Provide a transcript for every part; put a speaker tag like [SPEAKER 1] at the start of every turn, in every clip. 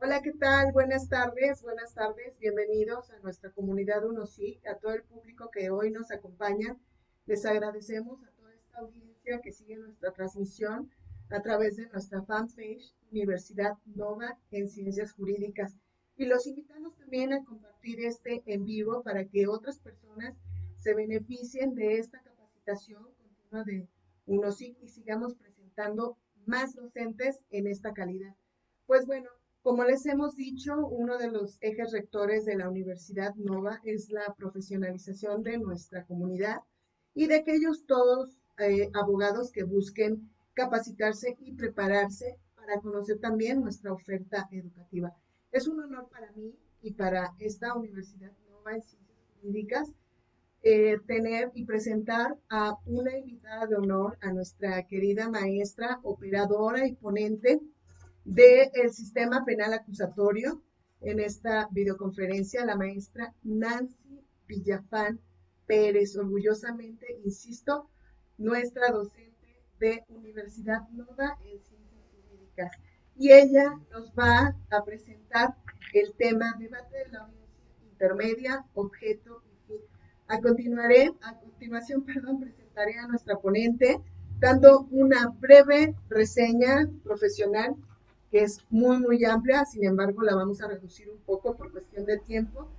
[SPEAKER 1] Hola, ¿qué tal? Buenas tardes, bienvenidos a nuestra comunidad UNOSIC, a todo el público que hoy nos acompaña. Les agradecemos a toda esta audiencia que sigue nuestra transmisión a través de nuestra fanpage Universidad Nova en Ciencias Jurídicas. Y los invitamos también a compartir este en vivo para que otras personas se beneficien de esta capacitación continua de UNOSIC y sigamos presentando más docentes en esta calidad. Pues bueno, como les hemos dicho, uno de los ejes rectores de la Universidad Nova es la profesionalización de nuestra comunidad y de aquellos todos abogados que busquen capacitarse y prepararse para conocer también nuestra oferta educativa. Es un honor para mí y para esta Universidad Nova en Ciencias Jurídicas tener y presentar a una invitada de honor, a nuestra querida maestra, operadora y ponente del sistema penal acusatorio en esta videoconferencia, la maestra Nancy Villafán Pérez, orgullosamente, insisto, nuestra docente de Universidad Nova en Ciencias Jurídicas. Y ella nos va a presentar el tema debate de la audiencia intermedia, objeto y fin. A continuación, presentaré a nuestra ponente dando una breve reseña profesional que es muy amplia, sin embargo la vamos a reducir un poco por cuestión de tiempo.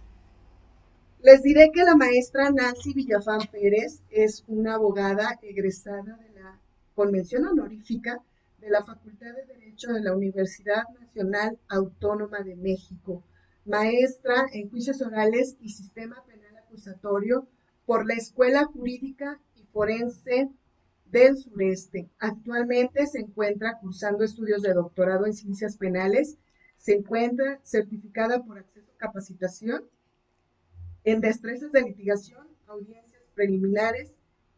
[SPEAKER 1] Les diré que la maestra Nancy Villafán Pérez es una abogada egresada de la Convención Honorífica de la Facultad de Derecho de la Universidad Nacional Autónoma de México, maestra en juicios orales y sistema penal acusatorio por la Escuela Jurídica y Forense del Sureste. Actualmente se encuentra cursando estudios de doctorado en ciencias penales, se encuentra certificada por acceso a capacitación en destrezas de litigación, audiencias preliminares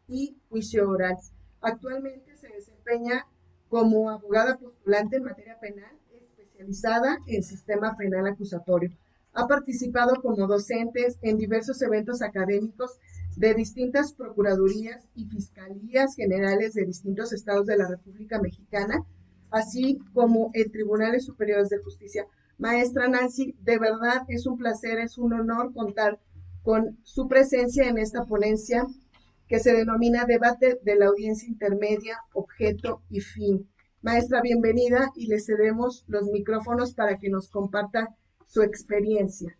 [SPEAKER 1] y juicio oral. Actualmente se desempeña como abogada postulante en materia penal, especializada en sistema penal acusatorio. Ha participado como docente en diversos eventos académicos de distintas procuradurías y fiscalías generales de distintos estados de la República Mexicana, así como en tribunales superiores de justicia. Maestra Nancy, de verdad es un placer, es un honor contar con su presencia en esta ponencia que se denomina Debate de la Audiencia Intermedia, Objeto y Fin. Maestra, bienvenida y le cedemos los micrófonos para que nos comparta su experiencia.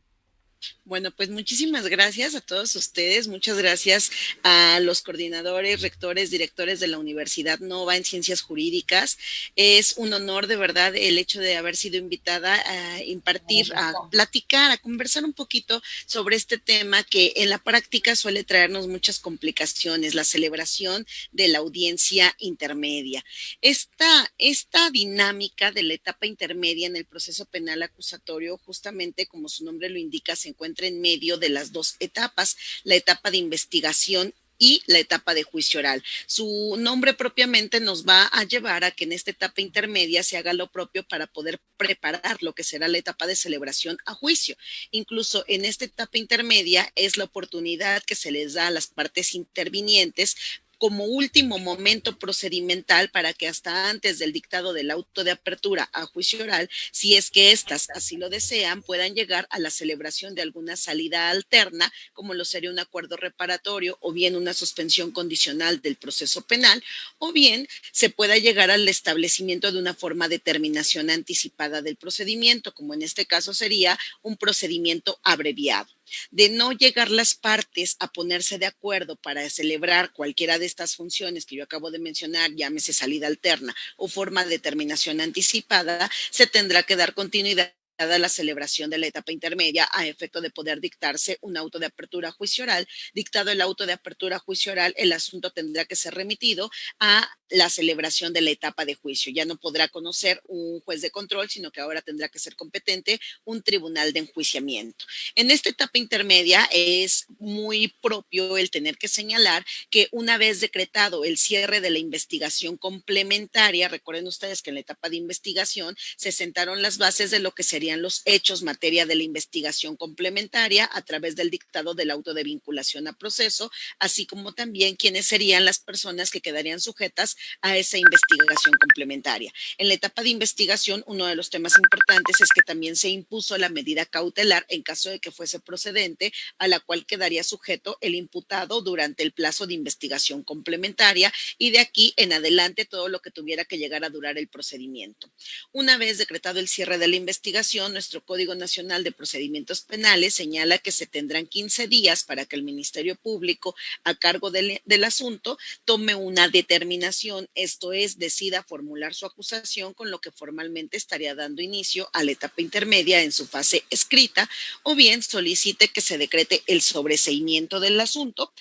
[SPEAKER 2] Bueno, pues muchísimas gracias a todos ustedes, muchas gracias a los coordinadores, rectores, directores de la Universidad Nova en Ciencias Jurídicas. Es un honor de verdad el hecho de haber sido invitada a impartir, a platicar, a conversar un poquito sobre este tema que en la práctica suele traernos muchas complicaciones, la celebración de la audiencia intermedia. Esta dinámica de la etapa intermedia en el proceso penal acusatorio, justamente como su nombre lo indica, se encuentra en medio de las dos etapas, la etapa de investigación y la etapa de juicio oral. Su nombre propiamente nos va a llevar a que en esta etapa intermedia se haga lo propio para poder preparar lo que será la etapa de celebración a juicio. Incluso en esta etapa intermedia es la oportunidad que se les da a las partes intervinientes como último momento procedimental para que hasta antes del dictado del auto de apertura a juicio oral, si es que éstas así lo desean, puedan llegar a la celebración de alguna salida alterna, como lo sería un acuerdo reparatorio o bien una suspensión condicional del proceso penal, o bien se pueda llegar al establecimiento de una forma de terminación anticipada del procedimiento, como en este caso sería un procedimiento abreviado. De no llegar las partes a ponerse de acuerdo para celebrar cualquiera de estas funciones que yo acabo de mencionar, llámese salida alterna o forma de terminación anticipada, se tendrá que dar continuidad a la celebración de la etapa intermedia a efecto de poder dictarse un auto de apertura a juicio oral. Dictado el auto de apertura a juicio oral, el asunto tendrá que ser remitido a la celebración de la etapa de juicio. Ya no podrá conocer un juez de control, sino que ahora tendrá que ser competente un tribunal de enjuiciamiento. En esta etapa intermedia es muy propio el tener que señalar que una vez decretado el cierre de la investigación complementaria, recuerden ustedes que en la etapa de investigación se sentaron las bases de lo que sería serían los hechos materia de la investigación complementaria a través del dictado del auto de vinculación a proceso, así como también quiénes serían las personas que quedarían sujetas a esa investigación complementaria. En la etapa de investigación, uno de los temas importantes es que también se impuso la medida cautelar en caso de que fuese procedente, a la cual quedaría sujeto el imputado durante el plazo de investigación complementaria y de aquí en adelante todo lo que tuviera que llegar a durar el procedimiento. Una vez decretado el cierre de la investigación, nuestro Código Nacional de Procedimientos Penales señala que se tendrán 15 días para que el Ministerio Público, a cargo del asunto, tome una determinación, esto es, decida formular su acusación, con lo que formalmente estaría dando inicio a la etapa intermedia en su fase escrita, o bien solicite que se decrete el sobreseimiento del asunto,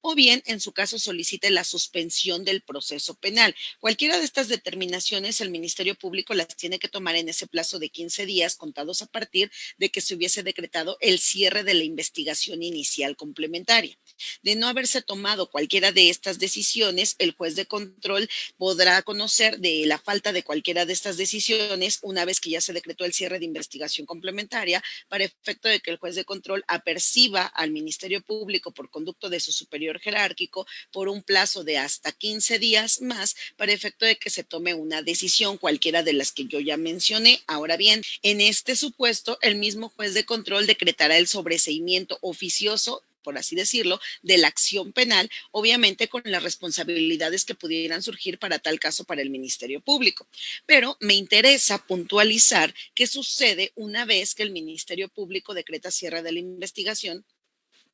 [SPEAKER 2] o bien, en su caso, solicite la suspensión del proceso penal. Cualquiera de estas determinaciones, el Ministerio Público las tiene que tomar en ese plazo de 15 días, contados a partir de que se hubiese decretado el cierre de la investigación inicial complementaria. De no haberse tomado cualquiera de estas decisiones, el juez de control podrá conocer de la falta de cualquiera de estas decisiones una vez que ya se decretó el cierre de investigación complementaria, para efecto de que el juez de control aperciba al Ministerio Público por conducto de su superior jerárquico por un plazo de hasta 15 días más, para efecto de que se tome una decisión, cualquiera de las que yo ya mencioné. Ahora bien, en este supuesto, el mismo juez de control decretará el sobreseimiento oficioso, por así decirlo, de la acción penal, obviamente con las responsabilidades que pudieran surgir para tal caso para el Ministerio Público. Pero me interesa puntualizar qué sucede una vez que el Ministerio Público decreta cierre de la investigación,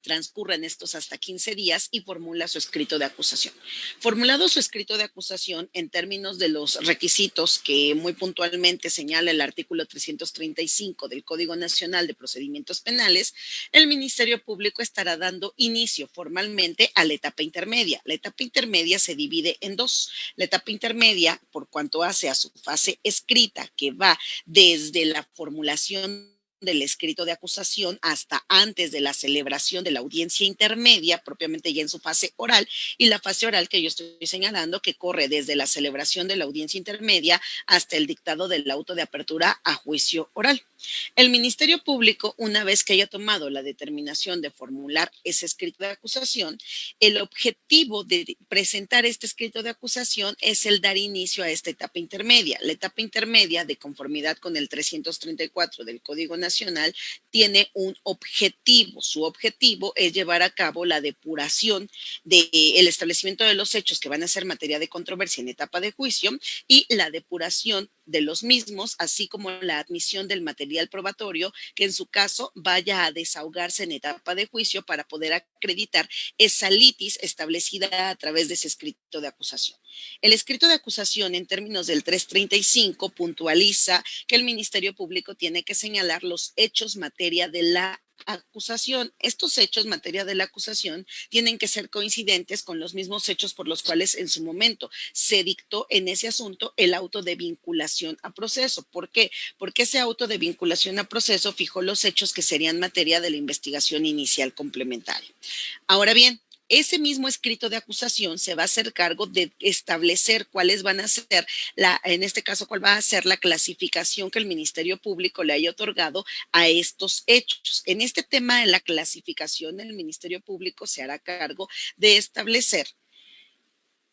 [SPEAKER 2] transcurren estos hasta 15 días y formula su escrito de acusación. Formulado su escrito de acusación en términos de los requisitos que muy puntualmente señala el artículo 335 del Código Nacional de Procedimientos Penales, el Ministerio Público estará dando inicio formalmente a la etapa intermedia. La etapa intermedia se divide en dos. La etapa intermedia, por cuanto hace a su fase escrita, que va desde la formulación del escrito de acusación hasta antes de la celebración de la audiencia intermedia, propiamente ya en su fase oral, y la fase oral que yo estoy señalando, que corre desde la celebración de la audiencia intermedia hasta el dictado del auto de apertura a juicio oral. El Ministerio Público, una vez que haya tomado la determinación de formular ese escrito de acusación, el objetivo de presentar este escrito de acusación es el dar inicio a esta etapa intermedia. La etapa intermedia, de conformidad con el 334 del Código Nacional, tiene un objetivo. Su objetivo es llevar a cabo la depuración del establecimiento de los hechos que van a ser materia de controversia en etapa de juicio y la depuración de los mismos, así como la admisión del material probatorio que en su caso vaya a desahogarse en etapa de juicio para poder acreditar esa litis establecida a través de ese escrito de acusación. El escrito de acusación, en términos del 335, puntualiza que el Ministerio Público tiene que señalar los hechos materia de la acusación. Estos hechos, materia de la acusación, tienen que ser coincidentes con los mismos hechos por los cuales en su momento se dictó en ese asunto el auto de vinculación a proceso. ¿Por qué? Porque ese auto de vinculación a proceso fijó los hechos que serían materia de la investigación inicial complementaria. Ahora bien, ese mismo escrito de acusación se va a hacer cargo de establecer cuáles van a ser, en este caso, cuál va a ser la clasificación que el Ministerio Público le haya otorgado a estos hechos. En este tema de la clasificación, el Ministerio Público se hará cargo de establecer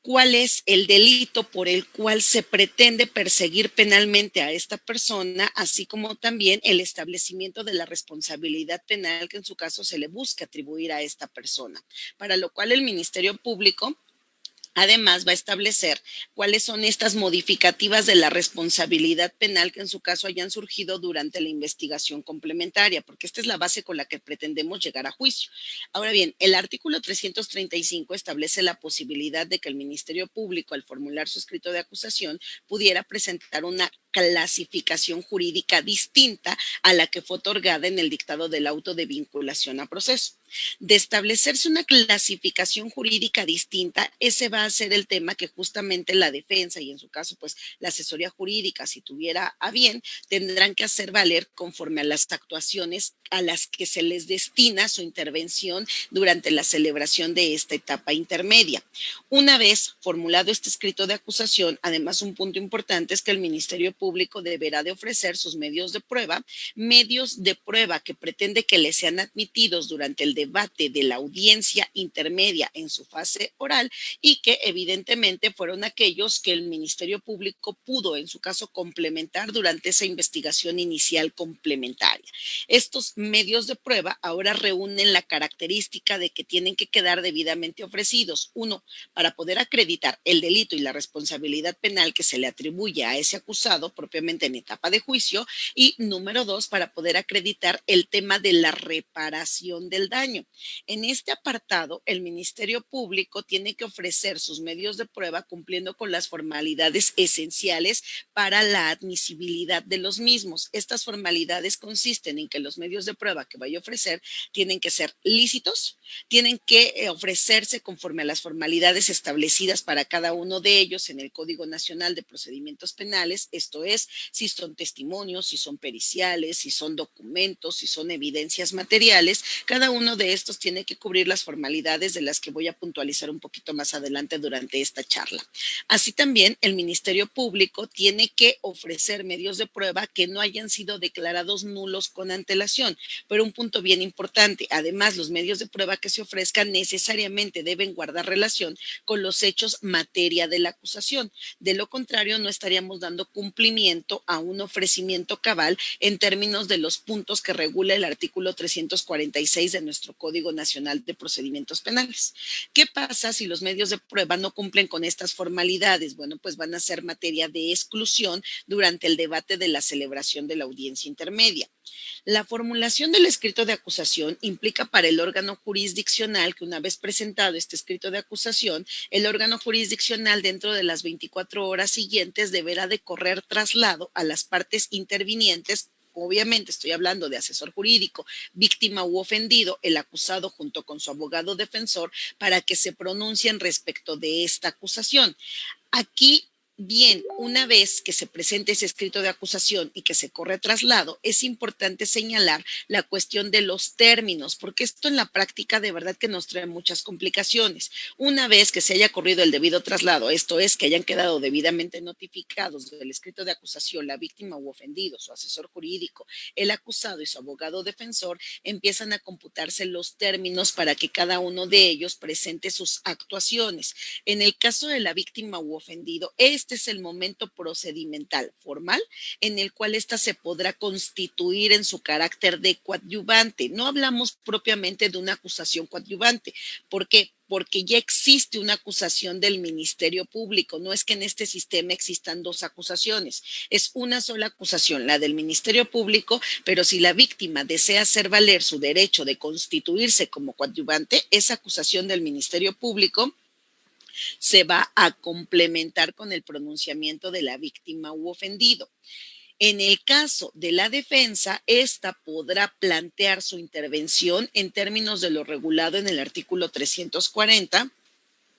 [SPEAKER 2] cuál es el delito por el cual se pretende perseguir penalmente a esta persona, así como también el establecimiento de la responsabilidad penal que en su caso se le busca atribuir a esta persona, para lo cual el Ministerio Público además va a establecer cuáles son estas modificativas de la responsabilidad penal que en su caso hayan surgido durante la investigación complementaria, porque esta es la base con la que pretendemos llegar a juicio. Ahora bien, el artículo 335 establece la posibilidad de que el Ministerio Público, al formular su escrito de acusación, pudiera presentar una clasificación jurídica distinta a la que fue otorgada en el dictado del auto de vinculación a proceso. De establecerse una clasificación jurídica distinta, ese va a ser el tema que justamente la defensa y en su caso pues la asesoría jurídica, si tuviera a bien, tendrán que hacer valer conforme a las actuaciones a las que se les destina su intervención durante la celebración de esta etapa intermedia. Una vez formulado este escrito de acusación, además un punto importante es que el Ministerio Público Público deberá de ofrecer sus medios de prueba que pretende que le sean admitidos durante el debate de la audiencia intermedia en su fase oral y que evidentemente fueron aquellos que el Ministerio Público pudo, en su caso, complementar durante esa investigación inicial complementaria. Estos medios de prueba ahora reúnen la característica de que tienen que quedar debidamente ofrecidos. Uno, para poder acreditar el delito y la responsabilidad penal que se le atribuye a ese acusado propiamente en etapa de juicio. Y número dos, para poder acreditar el tema de la reparación del daño. En este apartado, el Ministerio Público tiene que ofrecer sus medios de prueba cumpliendo con las formalidades esenciales para la admisibilidad de los mismos. Estas formalidades consisten en que los medios de prueba que vaya a ofrecer tienen que ser lícitos, tienen que ofrecerse conforme a las formalidades establecidas para cada uno de ellos en el Código Nacional de Procedimientos Penales, esto es, si son testimonios, si son periciales, si son documentos, si son evidencias materiales, cada uno de estos tiene que cubrir las formalidades de las que voy a puntualizar un poquito más adelante durante esta charla. Así también el Ministerio Público tiene que ofrecer medios de prueba que no hayan sido declarados nulos con antelación, pero un punto bien importante, además los medios de prueba que se ofrezcan necesariamente deben guardar relación con los hechos materia de la acusación. De lo contrario, no estaríamos dando cumplimiento a un ofrecimiento cabal en términos de los puntos que regula el artículo 346 de nuestro Código Nacional de Procedimientos Penales. ¿Qué pasa si los medios de prueba no cumplen con estas formalidades? Bueno, pues van a ser materia de exclusión durante el debate de la celebración de la audiencia intermedia. La formulación del escrito de acusación implica para el órgano jurisdiccional que una vez presentado este escrito de acusación, el órgano jurisdiccional dentro de las 24 horas siguientes deberá de correr traslado a las partes intervinientes. Obviamente estoy hablando de asesor jurídico, víctima u ofendido, el acusado junto con su abogado defensor para que se pronuncien respecto de esta acusación. Aquí, bien, una vez que se presente ese escrito de acusación y que se corre traslado, es importante señalar la cuestión de los términos, porque esto en la práctica de verdad que nos trae muchas complicaciones. Una vez que se haya corrido el debido traslado, esto es, que hayan quedado debidamente notificados del escrito de acusación la víctima u ofendido, su asesor jurídico, el acusado y su abogado defensor, empiezan a computarse los términos para que cada uno de ellos presente sus actuaciones. En el caso de la víctima u ofendido, este es el momento procedimental formal en el cual ésta se podrá constituir en su carácter de coadyuvante. No hablamos propiamente de una acusación coadyuvante. ¿Por qué? Porque ya existe una acusación del Ministerio Público. No es que en este sistema existan dos acusaciones, es una sola acusación, la del Ministerio Público, pero si la víctima desea hacer valer su derecho de constituirse como coadyuvante, esa acusación del Ministerio Público se va a complementar con el pronunciamiento de la víctima u ofendido. En el caso de la defensa, esta podrá plantear su intervención en términos de lo regulado en el artículo 340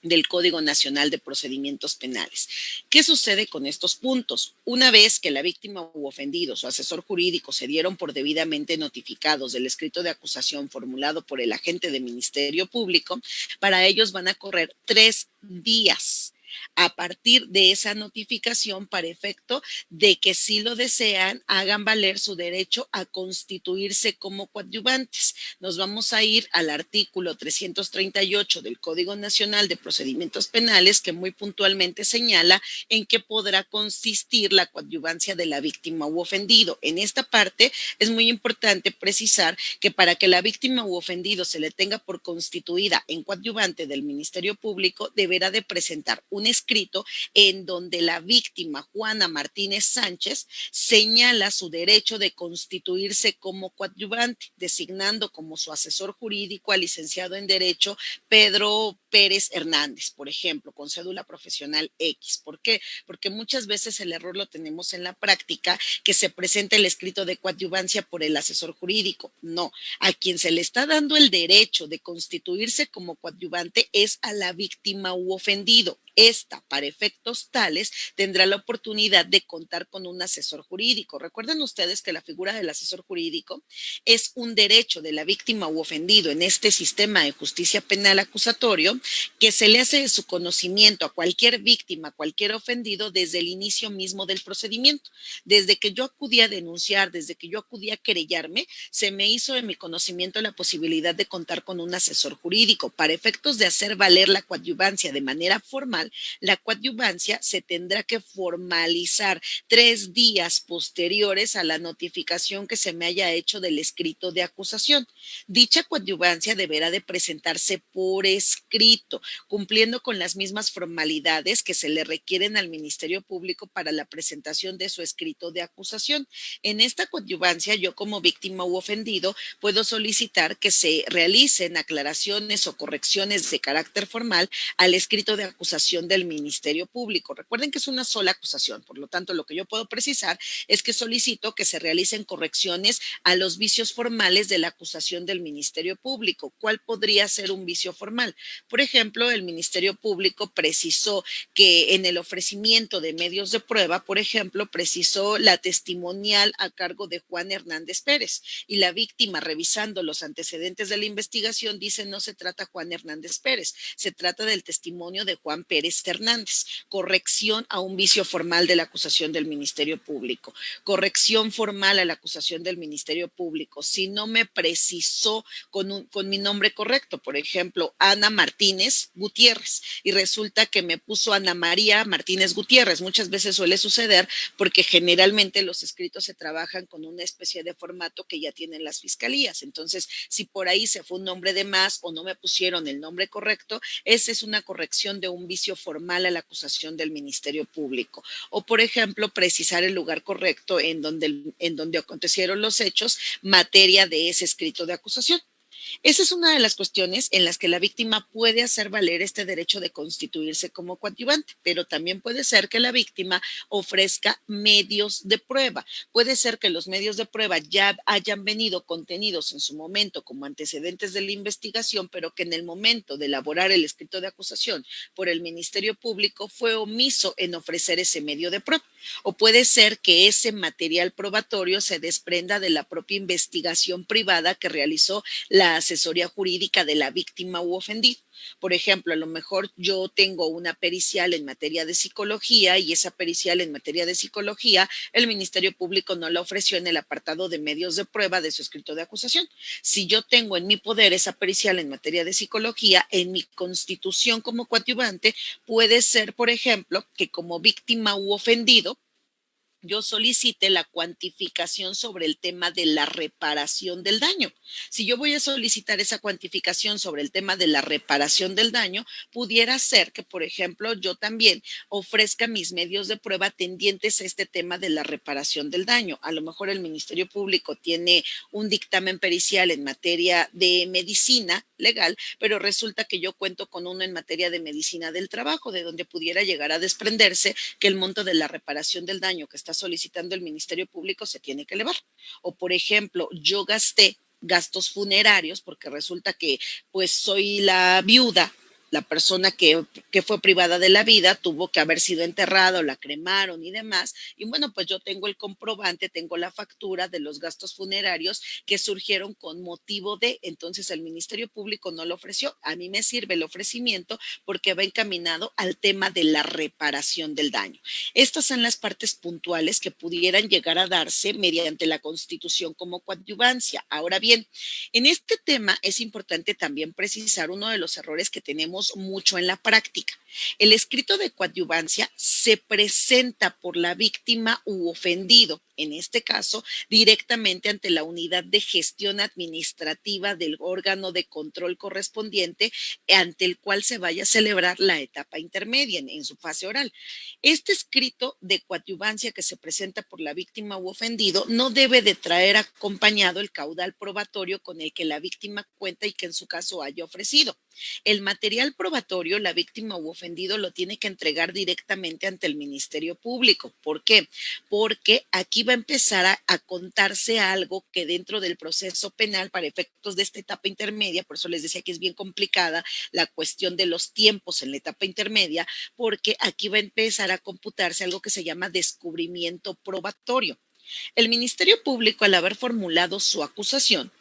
[SPEAKER 2] del Código Nacional de Procedimientos Penales. ¿Qué sucede con estos puntos? Una vez que la víctima u ofendido, su asesor jurídico, se dieron por debidamente notificados del escrito de acusación formulado por el agente de Ministerio Público, para ellos van a correr 3 días a partir de esa notificación para efecto de que si lo desean hagan valer su derecho a constituirse como coadyuvantes. Nos vamos a ir al artículo 338 del Código Nacional de Procedimientos Penales, que muy puntualmente señala en qué podrá consistir la coadyuvancia de la víctima u ofendido. En esta parte es muy importante precisar que para que la víctima u ofendido se le tenga por constituida en coadyuvante del Ministerio Público, deberá de presentar un escrito en donde la víctima, Juana Martínez Sánchez, señala su derecho de constituirse como coadyuvante, designando como su asesor jurídico al licenciado en Derecho Pedro Pérez Hernández, por ejemplo, con cédula profesional X. ¿Por qué? Porque muchas veces el error lo tenemos en la práctica, que se presenta el escrito de coadyuvancia por el asesor jurídico. No, a quien se le está dando el derecho de constituirse como coadyuvante es a la víctima u ofendido. ésta, para efectos tales, tendrá la oportunidad de contar con un asesor jurídico. Recuerden ustedes que la figura del asesor jurídico es un derecho de la víctima u ofendido en este sistema de justicia penal acusatorio que se le hace de su conocimiento a cualquier víctima, a cualquier ofendido desde el inicio mismo del procedimiento. Desde que yo acudí a denunciar, desde que yo acudí a querellarme, se me hizo de mi conocimiento la posibilidad de contar con un asesor jurídico. Para efectos de hacer valer la coadyuvancia de manera formal, la coadyuvancia se tendrá que formalizar 3 días posteriores a la notificación que se me haya hecho del escrito de acusación. Dicha coadyuvancia deberá de presentarse por escrito, cumpliendo con las mismas formalidades que se le requieren al Ministerio Público para la presentación de su escrito de acusación. En esta coadyuvancia, yo como víctima u ofendido puedo solicitar que se realicen aclaraciones o correcciones de carácter formal al escrito de acusación del Ministerio Público. Recuerden que es una sola acusación, por lo tanto, lo que yo puedo precisar es que solicito que se realicen correcciones a los vicios formales de la acusación del Ministerio Público. ¿Cuál podría ser un vicio formal? Por ejemplo, el Ministerio Público precisó que en el ofrecimiento de medios de prueba, por ejemplo, precisó la testimonial a cargo de Juan Hernández Pérez y la víctima, revisando los antecedentes de la investigación, dice no se trata Juan Hernández Pérez, se trata del testimonio de Juan Pérez Hernández. Corrección a un vicio formal de la acusación del Ministerio Público. Corrección formal a la acusación del Ministerio Público. Si no me precisó con mi nombre correcto, por ejemplo, Ana Martínez Gutiérrez, y resulta que me puso Ana María Martínez Gutiérrez. Muchas veces suele suceder porque generalmente los escritos se trabajan con una especie de formato que ya tienen las fiscalías. Entonces, si por ahí se fue un nombre de más o no me pusieron el nombre correcto, esa es una corrección de un vicio formal a la acusación del Ministerio Público. O, por ejemplo, precisar el lugar correcto en donde acontecieron los hechos, materia de ese escrito de acusación. Esa es una de las cuestiones en las que la víctima puede hacer valer este derecho de constituirse como coadyuvante, pero también puede ser que la víctima ofrezca medios de prueba. Puede ser que los medios de prueba ya hayan venido contenidos en su momento como antecedentes de la investigación, pero que en el momento de elaborar el escrito de acusación por el Ministerio Público fue omiso en ofrecer ese medio de prueba. O puede ser que ese material probatorio se desprenda de la propia investigación privada que realizó la asesoría jurídica de la víctima u ofendido. Por ejemplo, a lo mejor yo tengo una pericial en materia de psicología y esa pericial en materia de psicología, el Ministerio Público no la ofreció en el apartado de medios de prueba de su escrito de acusación. Si yo tengo en mi poder esa pericial en materia de psicología, en mi constitución como coadyuvante, puede ser, por ejemplo, que como víctima u ofendido, yo solicite la cuantificación sobre el tema de la reparación del daño. Si yo voy a solicitar esa cuantificación sobre el tema de la reparación del daño, pudiera ser que, por ejemplo, yo también ofrezca mis medios de prueba tendientes a este tema de la reparación del daño. A lo mejor el Ministerio Público tiene un dictamen pericial en materia de medicina legal, pero resulta que yo cuento con uno en materia de medicina del trabajo, de donde pudiera llegar a desprenderse que el monto de la reparación del daño que está solicitando el Ministerio Público se tiene que elevar. O, por ejemplo, yo gasté gastos funerarios porque resulta que pues soy la viuda, la persona que fue privada de la vida, tuvo que haber sido enterrada o la cremaron y demás. Y bueno, pues yo tengo el comprobante, tengo la factura de los gastos funerarios que surgieron con motivo de, entonces el Ministerio Público no lo ofreció. A mí me sirve el ofrecimiento porque va encaminado al tema de la reparación del daño. Estas son las partes puntuales que pudieran llegar a darse mediante la Constitución como coadyuvancia. Ahora bien, en este tema es importante también precisar uno de los errores que tenemos mucho en la práctica. El escrito de coadyuvancia se presenta por la víctima u ofendido, en este caso, directamente ante la unidad de gestión administrativa del órgano de control correspondiente ante el cual se vaya a celebrar la etapa intermedia en su fase oral. Este escrito de coadyuvancia que se presenta por la víctima u ofendido no debe de traer acompañado el caudal probatorio con el que la víctima cuenta y que en su caso haya ofrecido. El material probatorio, la víctima u ofendido lo tiene que entregar directamente ante el Ministerio Público. ¿Por qué? Porque aquí va a empezar a contarse algo que dentro del proceso penal, para efectos de esta etapa intermedia, por eso les decía que es bien complicada la cuestión de los tiempos en la etapa intermedia, porque aquí va a empezar a computarse algo que se llama descubrimiento probatorio. El Ministerio Público, al haber formulado su acusación,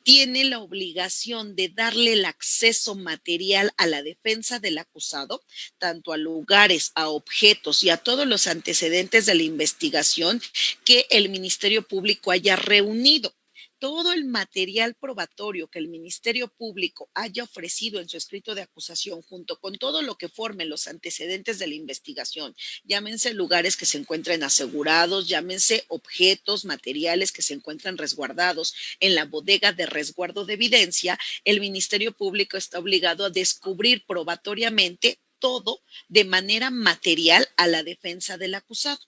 [SPEAKER 2] tiene la obligación de darle el acceso material a la defensa del acusado, tanto a lugares, a objetos y a todos los antecedentes de la investigación que el Ministerio Público haya reunido. Todo el material probatorio que el Ministerio Público haya ofrecido en su escrito de acusación, junto con todo lo que formen los antecedentes de la investigación, llámense lugares que se encuentren asegurados, llámense objetos, materiales que se encuentran resguardados en la bodega de resguardo de evidencia, el Ministerio Público está obligado a descubrir probatoriamente todo de manera material a la defensa del acusado.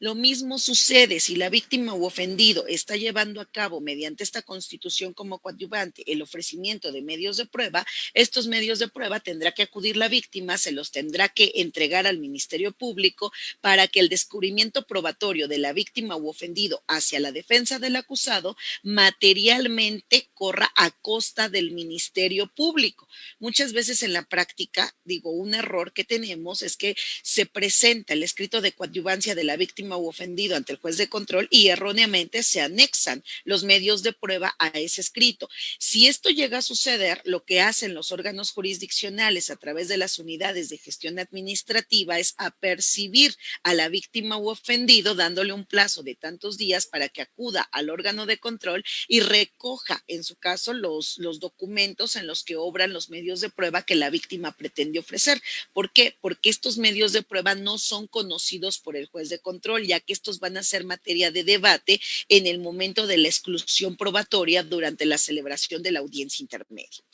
[SPEAKER 2] Lo mismo sucede si la víctima u ofendido está llevando a cabo mediante esta constitución como coadyuvante el ofrecimiento de medios de prueba. Estos medios de prueba tendrá que acudir la víctima, se los tendrá que entregar al Ministerio Público para que el descubrimiento probatorio de la víctima u ofendido hacia la defensa del acusado materialmente corra a costa del Ministerio Público. Muchas veces en la práctica, un error que tenemos es que se presenta el escrito de coadyuvancia de la víctima u ofendido ante el juez de control y erróneamente se anexan los medios de prueba a ese escrito. Si esto llega a suceder, lo que hacen los órganos jurisdiccionales a través de las unidades de gestión administrativa es apercibir a la víctima u ofendido, dándole un plazo de tantos días para que acuda al órgano de control y recoja, en su caso, los documentos en los que obran los medios de prueba que la víctima pretende ofrecer. ¿Por qué? Porque estos medios de prueba no son conocidos por el juez de control, ya que estos van a ser materia de debate en el momento de la exclusión probatoria durante la celebración de la audiencia intermedia.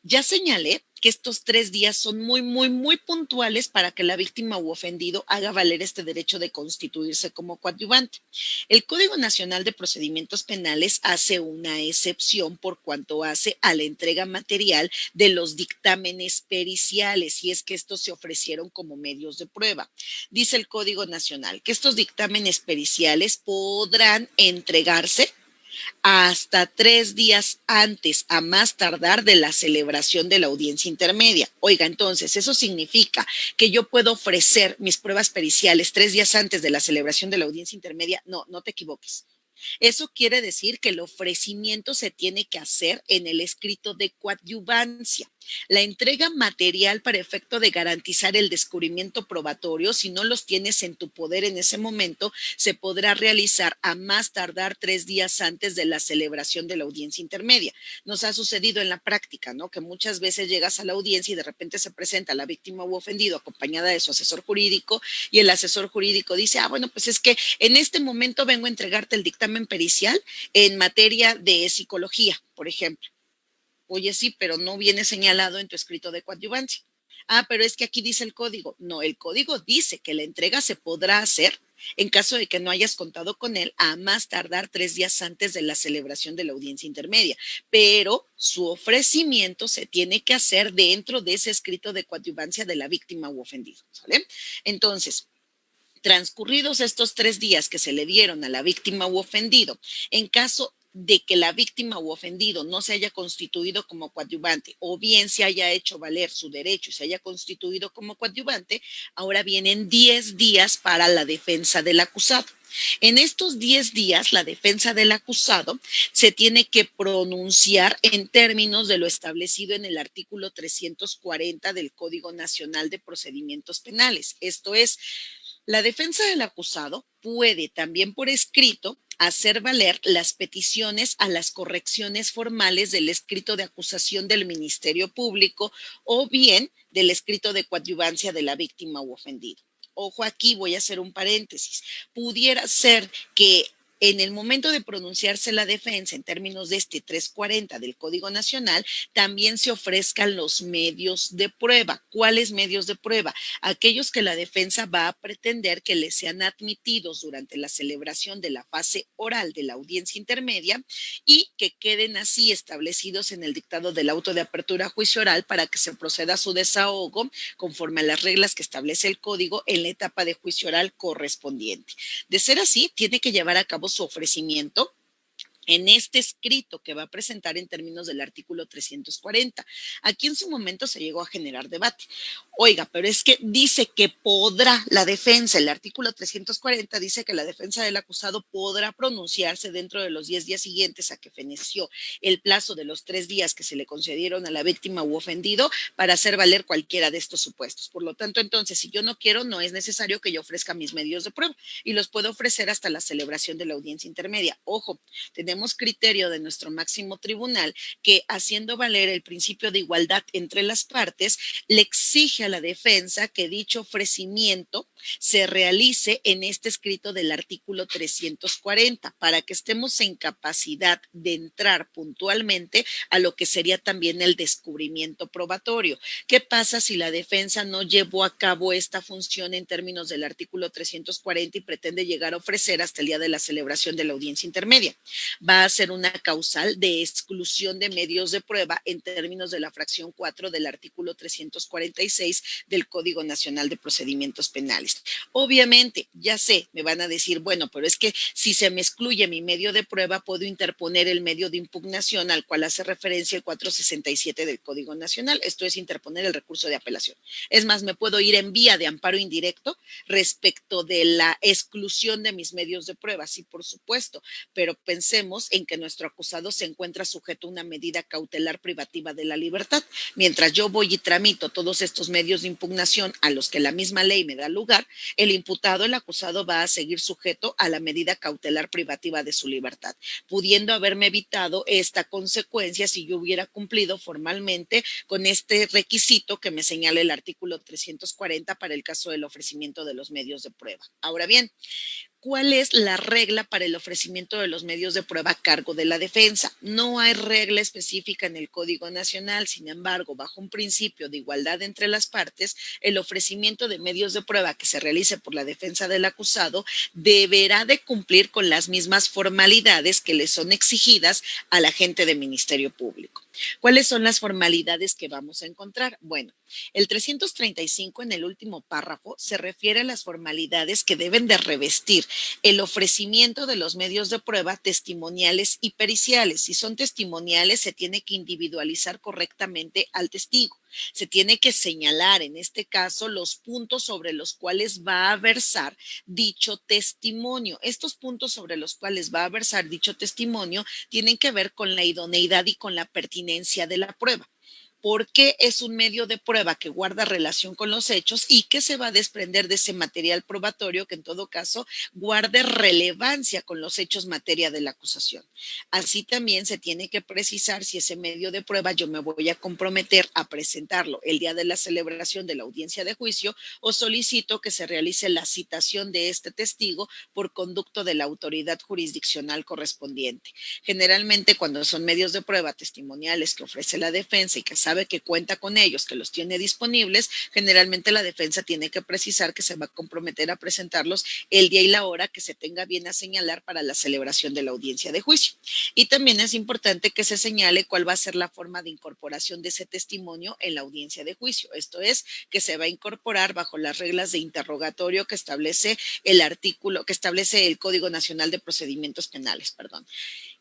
[SPEAKER 2] Ya señalé que estos 3 días son muy puntuales para que la víctima u ofendido haga valer este derecho de constituirse como coadyuvante. El Código Nacional de Procedimientos Penales hace una excepción por cuanto hace a la entrega material de los dictámenes periciales, si es que estos se ofrecieron como medios de prueba. Dice el Código Nacional que estos dictámenes periciales podrán entregarse hasta 3 días antes, a más tardar, de la celebración de la audiencia intermedia. Oiga, entonces, eso significa que yo puedo ofrecer mis pruebas periciales 3 días antes de la celebración de la audiencia intermedia. No, no te equivoques. Eso quiere decir que el ofrecimiento se tiene que hacer en el escrito de coadyuvancia. La entrega material para efecto de garantizar el descubrimiento probatorio, si no los tienes en tu poder en ese momento, se podrá realizar a más tardar 3 días antes de la celebración de la audiencia intermedia. Nos ha sucedido en la práctica, ¿no? Que muchas veces llegas a la audiencia y de repente se presenta la víctima u ofendido acompañada de su asesor jurídico y el asesor jurídico dice, bueno, pues es que en este momento vengo a entregarte el dictamen pericial en materia de psicología, por ejemplo. Oye, sí, pero no viene señalado en tu escrito de coadyuvancia. Pero es que aquí dice el código. No, el código dice que la entrega se podrá hacer en caso de que no hayas contado con él a más tardar 3 días antes de la celebración de la audiencia intermedia. Pero su ofrecimiento se tiene que hacer dentro de ese escrito de coadyuvancia de la víctima u ofendido, ¿sale? Entonces, transcurridos estos 3 días que se le dieron a la víctima u ofendido, en caso de que la víctima u ofendido no se haya constituido como coadyuvante o bien se haya hecho valer su derecho y se haya constituido como coadyuvante, ahora vienen 10 días para la defensa del acusado. En estos 10 días, la defensa del acusado se tiene que pronunciar en términos de lo establecido en el artículo 340 del Código Nacional de Procedimientos Penales. Esto es, la defensa del acusado puede también por escrito hacer valer las peticiones a las correcciones formales del escrito de acusación del Ministerio Público o bien del escrito de coadyuvancia de la víctima u ofendido. Ojo, aquí voy a hacer un paréntesis. Pudiera ser que En el momento de pronunciarse la defensa en términos de este 340 del Código Nacional, también se ofrezcan los medios de prueba. ¿Cuáles medios de prueba? Aquellos que la defensa va a pretender que les sean admitidos durante la celebración de la fase oral de la audiencia intermedia y que queden así establecidos en el dictado del auto de apertura a juicio oral para que se proceda a su desahogo conforme a las reglas que establece el código en la etapa de juicio oral correspondiente. De ser así, tiene que llevar a cabo su ofrecimiento en este escrito que va a presentar en términos del artículo 340. Aquí en su momento se llegó a generar debate. Oiga, pero es que dice que podrá la defensa, el artículo 340 dice que la defensa del acusado podrá pronunciarse dentro de los 10 días siguientes a que feneció el plazo de los 3 días que se le concedieron a la víctima u ofendido para hacer valer cualquiera de estos supuestos. Por lo tanto, entonces, si yo no quiero, no es necesario que yo ofrezca mis medios de prueba y los puedo ofrecer hasta la celebración de la audiencia intermedia. Ojo, tenemos criterio de nuestro máximo tribunal que, haciendo valer el principio de igualdad entre las partes, le exige a la defensa que dicho ofrecimiento se realice en este escrito del artículo 340 para que estemos en capacidad de entrar puntualmente a lo que sería también el descubrimiento probatorio. ¿Qué pasa si la defensa no llevó a cabo esta función en términos del artículo 340 y pretende llegar a ofrecer hasta el día de la celebración de la audiencia intermedia? Va a ser una causal de exclusión de medios de prueba en términos de la fracción 4 del artículo 346 del Código Nacional de Procedimientos Penales. Obviamente, ya sé, me van a decir, bueno, pero es que si se me excluye mi medio de prueba, puedo interponer el medio de impugnación al cual hace referencia el 467 del Código Nacional. Esto es interponer el recurso de apelación. Es más, me puedo ir en vía de amparo indirecto respecto de la exclusión de mis medios de prueba, sí, por supuesto, pero pensemos en que nuestro acusado se encuentra sujeto a una medida cautelar privativa de la libertad. Mientras yo voy y tramito todos estos medios de impugnación a los que la misma ley me da lugar, el imputado, el acusado, va a seguir sujeto a la medida cautelar privativa de su libertad, pudiendo haberme evitado esta consecuencia si yo hubiera cumplido formalmente con este requisito que me señala el artículo 340 para el caso del ofrecimiento de los medios de prueba. Ahora bien, ¿cuál es la regla para el ofrecimiento de los medios de prueba a cargo de la defensa? No hay regla específica en el Código Nacional, sin embargo, bajo un principio de igualdad entre las partes, el ofrecimiento de medios de prueba que se realice por la defensa del acusado deberá de cumplir con las mismas formalidades que le son exigidas al agente de Ministerio Público. ¿Cuáles son las formalidades que vamos a encontrar? Bueno, el 335 en el último párrafo se refiere a las formalidades que deben de revestir el ofrecimiento de los medios de prueba testimoniales y periciales. Si son testimoniales, se tiene que individualizar correctamente al testigo. Se tiene que señalar, en este caso, los puntos sobre los cuales va a versar dicho testimonio. Estos puntos sobre los cuales va a versar dicho testimonio tienen que ver con la idoneidad y con la pertinencia de la prueba. ¿Por qué es un medio de prueba que guarda relación con los hechos y que se va a desprender de ese material probatorio que en todo caso guarde relevancia con los hechos materia de la acusación? Así también se tiene que precisar si ese medio de prueba yo me voy a comprometer a presentarlo el día de la celebración de la audiencia de juicio o solicito que se realice la citación de este testigo por conducto de la autoridad jurisdiccional correspondiente. Generalmente, cuando son medios de prueba testimoniales que ofrece la defensa y que sabe que cuenta con ellos, que los tiene disponibles, generalmente la defensa tiene que precisar que se va a comprometer a presentarlos el día y la hora que se tenga bien a señalar para la celebración de la audiencia de juicio. Y también es importante que se señale cuál va a ser la forma de incorporación de ese testimonio en la audiencia de juicio. Esto es, que se va a incorporar bajo las reglas de interrogatorio que establece el artículo, que establece el Código Nacional de Procedimientos Penales, perdón.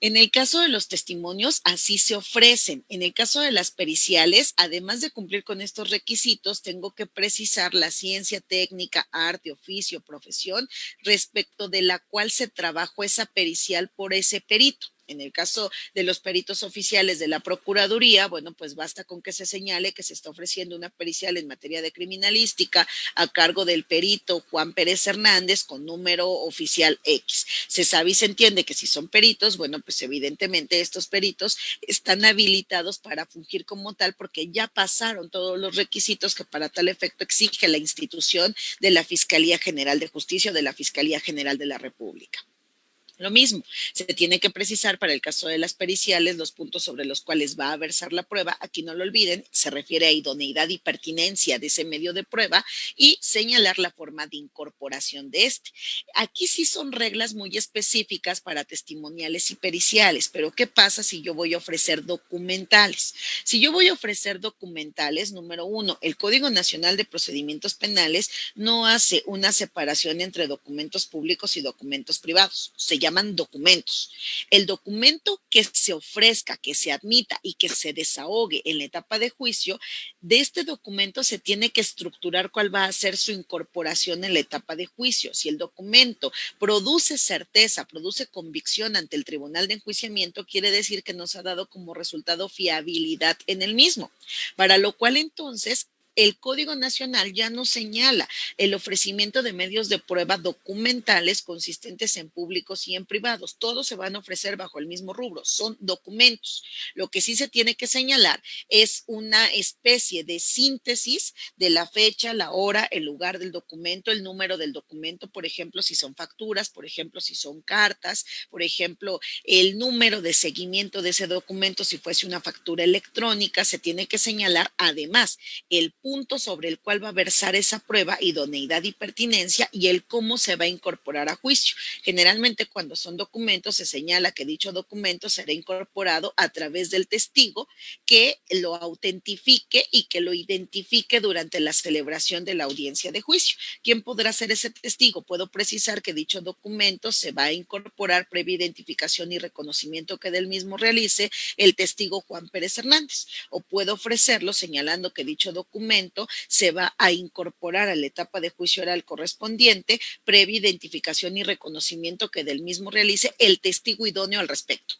[SPEAKER 2] En el caso de los testimonios, así se ofrecen. En el caso de las periciales, además de cumplir con estos requisitos, tengo que precisar la ciencia, técnica, arte, oficio, profesión, respecto de la cual se trabajó esa pericial por ese perito. En el caso de los peritos oficiales de la Procuraduría, bueno, pues basta con que se señale que se está ofreciendo una pericial en materia de criminalística a cargo del perito Juan Pérez Hernández con número oficial X. Se sabe y se entiende que si son peritos, bueno, pues evidentemente estos peritos están habilitados para fungir como tal porque ya pasaron todos los requisitos que para tal efecto exige la institución de la Fiscalía General de Justicia o de la Fiscalía General de la República. Lo mismo, se tiene que precisar para el caso de las periciales los puntos sobre los cuales va a versar la prueba. Aquí no lo olviden, se refiere a idoneidad y pertinencia de ese medio de prueba y señalar la forma de incorporación de este. Aquí sí son reglas muy específicas para testimoniales y periciales, pero ¿qué pasa si yo voy a ofrecer documentales? Si yo voy a ofrecer documentales, número uno, el Código Nacional de Procedimientos Penales no hace una separación entre documentos públicos y documentos privados. Se llaman documentos. El documento que se ofrezca, que se admita y que se desahogue en la etapa de juicio, de este documento se tiene que estructurar cuál va a ser su incorporación en la etapa de juicio. Si el documento produce certeza, produce convicción ante el tribunal de enjuiciamiento, quiere decir que nos ha dado como resultado fiabilidad en el mismo, para lo cual entonces el Código Nacional ya no señala el ofrecimiento de medios de prueba documentales consistentes en públicos y en privados. Todos se van a ofrecer bajo el mismo rubro, son documentos. Lo que sí se tiene que señalar es una especie de síntesis de la fecha, la hora, el lugar del documento, el número del documento, por ejemplo, si son facturas, por ejemplo, si son cartas, por ejemplo, el número de seguimiento de ese documento, si fuese una factura electrónica, se tiene que señalar además el punto sobre el cual va a versar esa prueba, idoneidad y pertinencia, y el cómo se va a incorporar a juicio. Generalmente cuando son documentos se señala que dicho documento será incorporado a través del testigo que lo autentifique y que lo identifique durante la celebración de la audiencia de juicio. ¿Quién podrá ser ese testigo? Puedo precisar que dicho documento se va a incorporar previa identificación y reconocimiento que del mismo realice el testigo Juan Pérez Hernández, o puedo ofrecerlo señalando que dicho documento se va a incorporar a la etapa de juicio oral correspondiente previa identificación y reconocimiento que del mismo realice el testigo idóneo al respecto.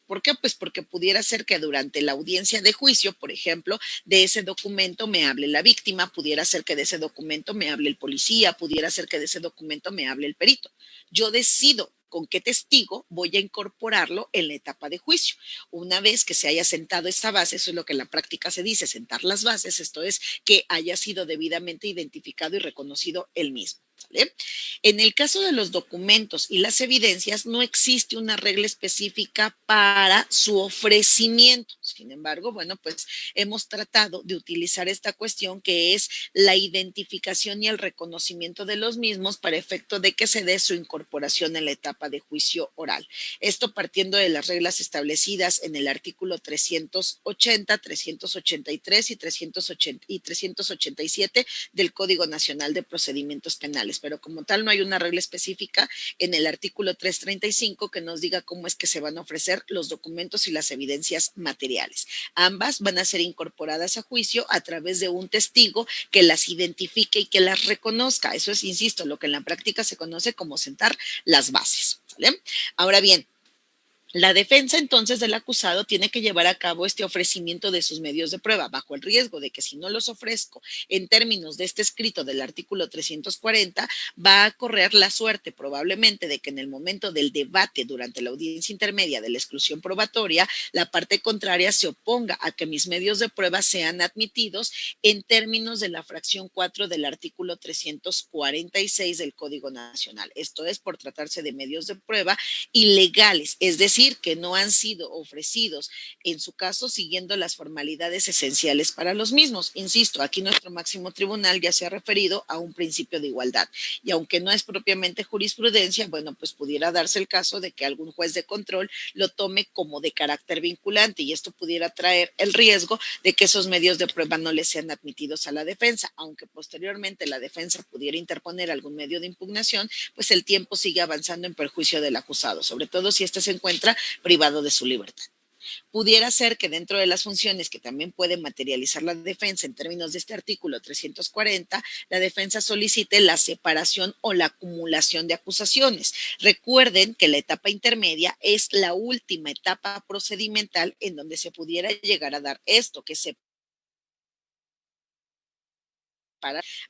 [SPEAKER 2] ¿Por qué? Pues porque pudiera ser que durante la audiencia de juicio, por ejemplo, de ese documento me hable la víctima, pudiera ser que de ese documento me hable el policía, pudiera ser que de ese documento me hable el perito. Yo decido con qué testigo voy a incorporarlo en la etapa de juicio. Una vez que se haya sentado esta base, eso es lo que en la práctica se dice, sentar las bases, esto es que haya sido debidamente identificado y reconocido el mismo. ¿Vale? En el caso de los documentos y las evidencias, no existe una regla específica para su ofrecimiento. Sin embargo, bueno, pues hemos tratado de utilizar esta cuestión que es la identificación y el reconocimiento de los mismos para efecto de que se dé su incorporación en la etapa de juicio oral. Esto partiendo de las reglas establecidas en el artículo 380, 383 y 387 del Código Nacional de Procedimientos Penales, pero como tal no hay una regla específica en el artículo 335 que nos diga cómo es que se van a ofrecer los documentos y las evidencias materiales. Ambas van a ser incorporadas a juicio a través de un testigo que las identifique y que las reconozca. Eso es, insisto, lo que en la práctica se conoce como sentar las bases. ¿Vale? Ahora bien, la defensa entonces del acusado tiene que llevar a cabo este ofrecimiento de sus medios de prueba bajo el riesgo de que si no los ofrezco en términos de este escrito del artículo 340 va a correr la suerte probablemente de que en el momento del debate durante la audiencia intermedia de la exclusión probatoria la parte contraria se oponga a que mis medios de prueba sean admitidos en términos de la fracción 4 del artículo 346 del Código Nacional. Esto es por tratarse de medios de prueba ilegales, es decir, que no han sido ofrecidos, en su caso, siguiendo las formalidades esenciales para los mismos. Insisto, aquí nuestro máximo tribunal ya se ha referido a un principio de igualdad. Y aunque no es propiamente jurisprudencia, bueno, pues pudiera darse el caso de que algún juez de control lo tome como de carácter vinculante y esto pudiera traer el riesgo de que esos medios de prueba no les sean admitidos a la defensa, aunque posteriormente la defensa pudiera interponer algún medio de impugnación, pues el tiempo sigue avanzando en perjuicio del acusado, sobre todo si éste se encuentra privado de su libertad. Pudiera ser que dentro de las funciones que también puede materializar la defensa en términos de este artículo 340, la defensa solicite la separación o la acumulación de acusaciones. Recuerden que la etapa intermedia es la última etapa procedimental en donde se pudiera llegar a dar esto, que se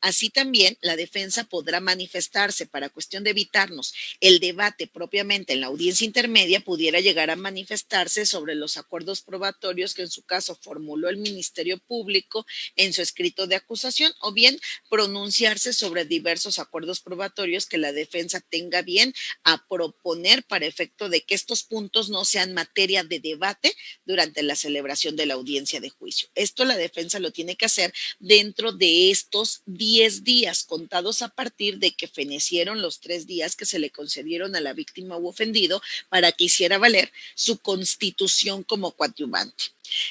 [SPEAKER 2] Así también la defensa podrá manifestarse para cuestión de evitarnos el debate propiamente en la audiencia intermedia, pudiera llegar a manifestarse sobre los acuerdos probatorios que en su caso formuló el Ministerio Público en su escrito de acusación, o bien pronunciarse sobre diversos acuerdos probatorios que la defensa tenga bien a proponer para efecto de que estos puntos no sean materia de debate durante la celebración de la audiencia de juicio. Esto la defensa lo tiene que hacer dentro de estos 10 días contados a partir de que fenecieron los 3 días que se le concedieron a la víctima u ofendido para que hiciera valer su constitución como coadyuvante.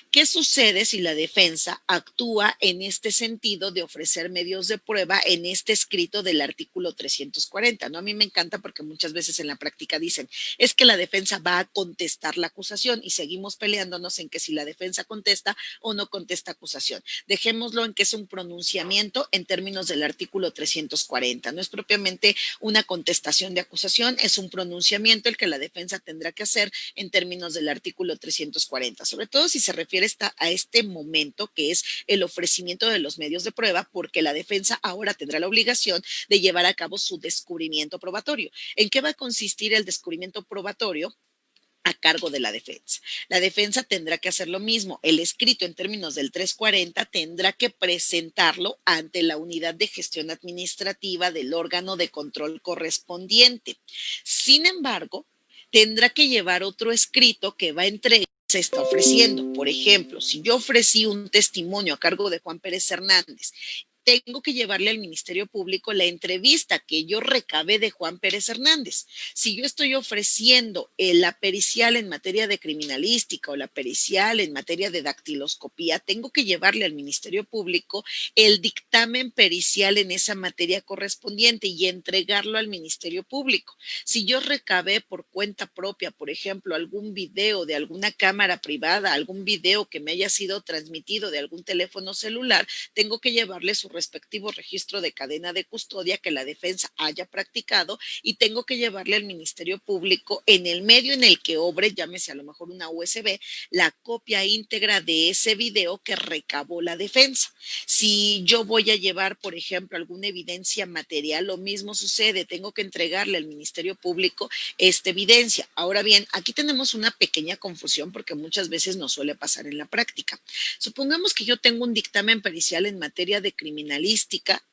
[SPEAKER 2] ¿Qué sucede si la defensa actúa en este sentido de ofrecer medios de prueba en este escrito del artículo 340? ¿No? A mí me encanta porque muchas veces en la práctica dicen, es que la defensa va a contestar la acusación y seguimos peleándonos en que si la defensa contesta o no contesta acusación. Dejémoslo en que es un pronunciamiento en términos del artículo 340. No es propiamente una contestación de acusación, es un pronunciamiento el que la defensa tendrá que hacer en términos del artículo 340, sobre todo si se refiere a este momento que es el ofrecimiento de los medios de prueba, porque la defensa ahora tendrá la obligación de llevar a cabo su descubrimiento probatorio. ¿En qué va a consistir el descubrimiento probatorio? A cargo de la defensa. La defensa tendrá que hacer lo mismo. El escrito en términos del 340 tendrá que presentarlo ante la unidad de gestión administrativa del órgano de control correspondiente. Sin embargo, tendrá que llevar otro escrito que va a entregar se está ofreciendo. Por ejemplo, si yo ofrecí un testimonio a cargo de Juan Pérez Hernández, tengo que llevarle al Ministerio Público la entrevista que yo recabé de Juan Pérez Hernández. Si yo estoy ofreciendo la pericial en materia de criminalística o la pericial en materia de dactiloscopía, tengo que llevarle al Ministerio Público el dictamen pericial en esa materia correspondiente y entregarlo al Ministerio Público. Si yo recabé por cuenta propia, por ejemplo, algún video de alguna cámara privada, algún video que me haya sido transmitido de algún teléfono celular, tengo que llevarle su respectivo registro de cadena de custodia que la defensa haya practicado y tengo que llevarle al Ministerio Público en el medio en el que obre, llámese a lo mejor una USB, la copia íntegra de ese video que recabó la defensa. Si yo voy a llevar, por ejemplo, alguna evidencia material, lo mismo sucede, tengo que entregarle al Ministerio Público esta evidencia. Ahora bien, aquí tenemos una pequeña confusión porque muchas veces nos suele pasar en la práctica. Supongamos que yo tengo un dictamen pericial en materia de criminalística,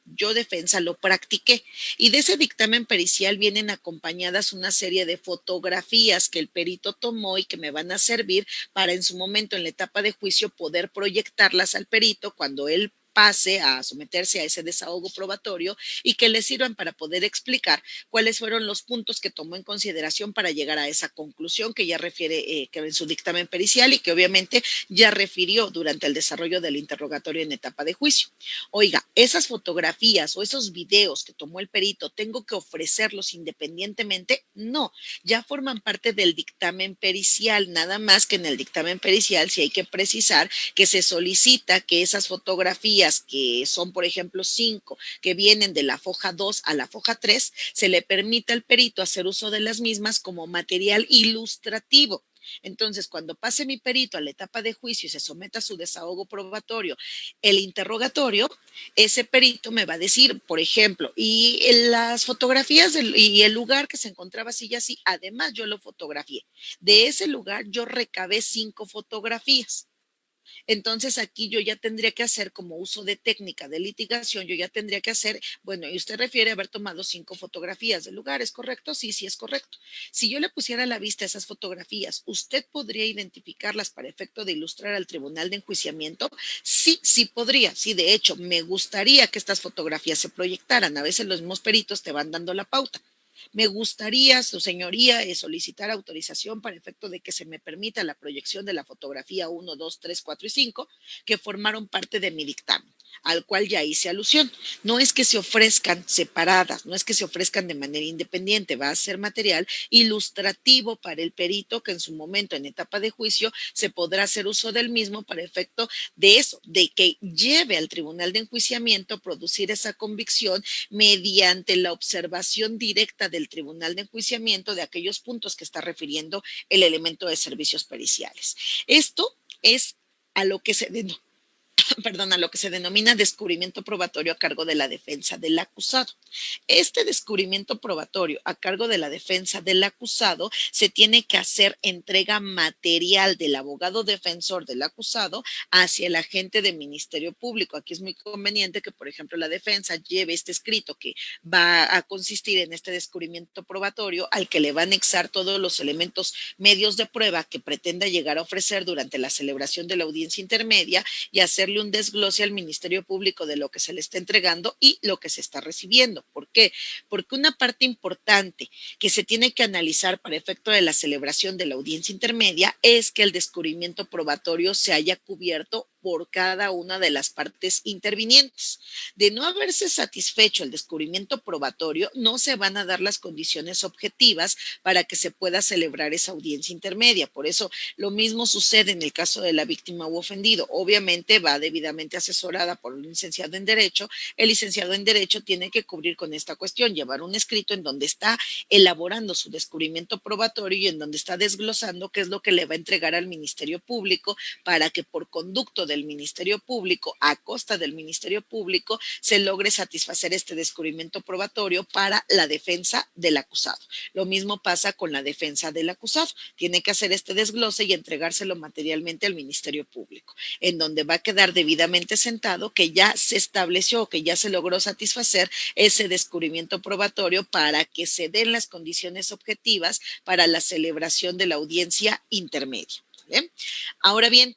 [SPEAKER 2] yo defensa lo practiqué y de ese dictamen pericial vienen acompañadas una serie de fotografías que el perito tomó y que me van a servir para en su momento en la etapa de juicio poder proyectarlas al perito cuando él pase a someterse a ese desahogo probatorio y que le sirvan para poder explicar cuáles fueron los puntos que tomó en consideración para llegar a esa conclusión que ya refiere que en su dictamen pericial y que obviamente ya refirió durante el desarrollo del interrogatorio en etapa de juicio. Oiga, esas fotografías o esos videos que tomó el perito, ¿tengo que ofrecerlos independientemente? No, ya forman parte del dictamen pericial, nada más que en el dictamen pericial sí hay que precisar que se solicita que esas fotografías que son, por ejemplo, 5, que vienen de la foja 2 a la foja 3, se le permite al perito hacer uso de las mismas como material ilustrativo. Entonces, cuando pase mi perito a la etapa de juicio y se someta a su desahogo probatorio, el interrogatorio, ese perito me va a decir, por ejemplo, y las fotografías y el lugar que se encontraba así y así, además yo lo fotografié. De ese lugar yo recabé 5 fotografías. Entonces aquí yo ya tendría que hacer como uso de técnica de litigación, yo ya tendría que hacer, bueno, y usted refiere a haber tomado 5 fotografías del lugar, ¿es correcto? Sí, sí es correcto. Si yo le pusiera a la vista esas fotografías, ¿usted podría identificarlas para efecto de ilustrar al tribunal de enjuiciamiento? Sí, sí podría. Sí, de hecho, me gustaría que estas fotografías se proyectaran. A veces los mismos peritos te van dando la pauta. Me gustaría, su señoría, solicitar autorización para efecto de que se me permita la proyección de la fotografía 1, 2, 3, 4 y 5 que formaron parte de mi dictamen, al cual ya hice alusión. No es que se ofrezcan separadas, no es que se ofrezcan de manera independiente, va a ser material ilustrativo para el perito que en su momento, en etapa de juicio, se podrá hacer uso del mismo para efecto de eso, de que lleve al tribunal de enjuiciamiento a producir esa convicción mediante la observación directa del tribunal de enjuiciamiento de aquellos puntos que está refiriendo el elemento de servicios periciales. Esto es a lo que se perdón, a lo que se denomina descubrimiento probatorio a cargo de la defensa del acusado. Este descubrimiento probatorio a cargo de la defensa del acusado se tiene que hacer entrega material del abogado defensor del acusado hacia el agente del Ministerio Público. Aquí es muy conveniente que, por ejemplo, la defensa lleve este escrito que va a consistir en este descubrimiento probatorio al que le va a anexar todos los elementos medios de prueba que pretenda llegar a ofrecer durante la celebración de la audiencia intermedia y hacerle un desglose al Ministerio Público de lo que se le está entregando y lo que se está recibiendo. ¿Por qué? Porque una parte importante que se tiene que analizar para efecto de la celebración de la audiencia intermedia es que el descubrimiento probatorio se haya cubierto por cada una de las partes intervinientes. De no haberse satisfecho el descubrimiento probatorio, no se van a dar las condiciones objetivas para que se pueda celebrar esa audiencia intermedia. Por eso, lo mismo sucede en el caso de la víctima u ofendido. Obviamente va debidamente asesorada por un licenciado en Derecho. El licenciado en Derecho tiene que cubrir con esta cuestión, llevar un escrito en donde está elaborando su descubrimiento probatorio y en donde está desglosando qué es lo que le va a entregar al Ministerio Público para que por conducto del Ministerio Público, a costa del Ministerio Público, se logre satisfacer este descubrimiento probatorio para la defensa del acusado. Lo mismo pasa con la defensa del acusado. Tiene que hacer este desglose y entregárselo materialmente al Ministerio Público, en donde va a quedar debidamente sentado que ya se estableció, que ya se logró satisfacer ese descubrimiento probatorio para que se den las condiciones objetivas para la celebración de la audiencia intermedia. ¿Vale? Ahora bien,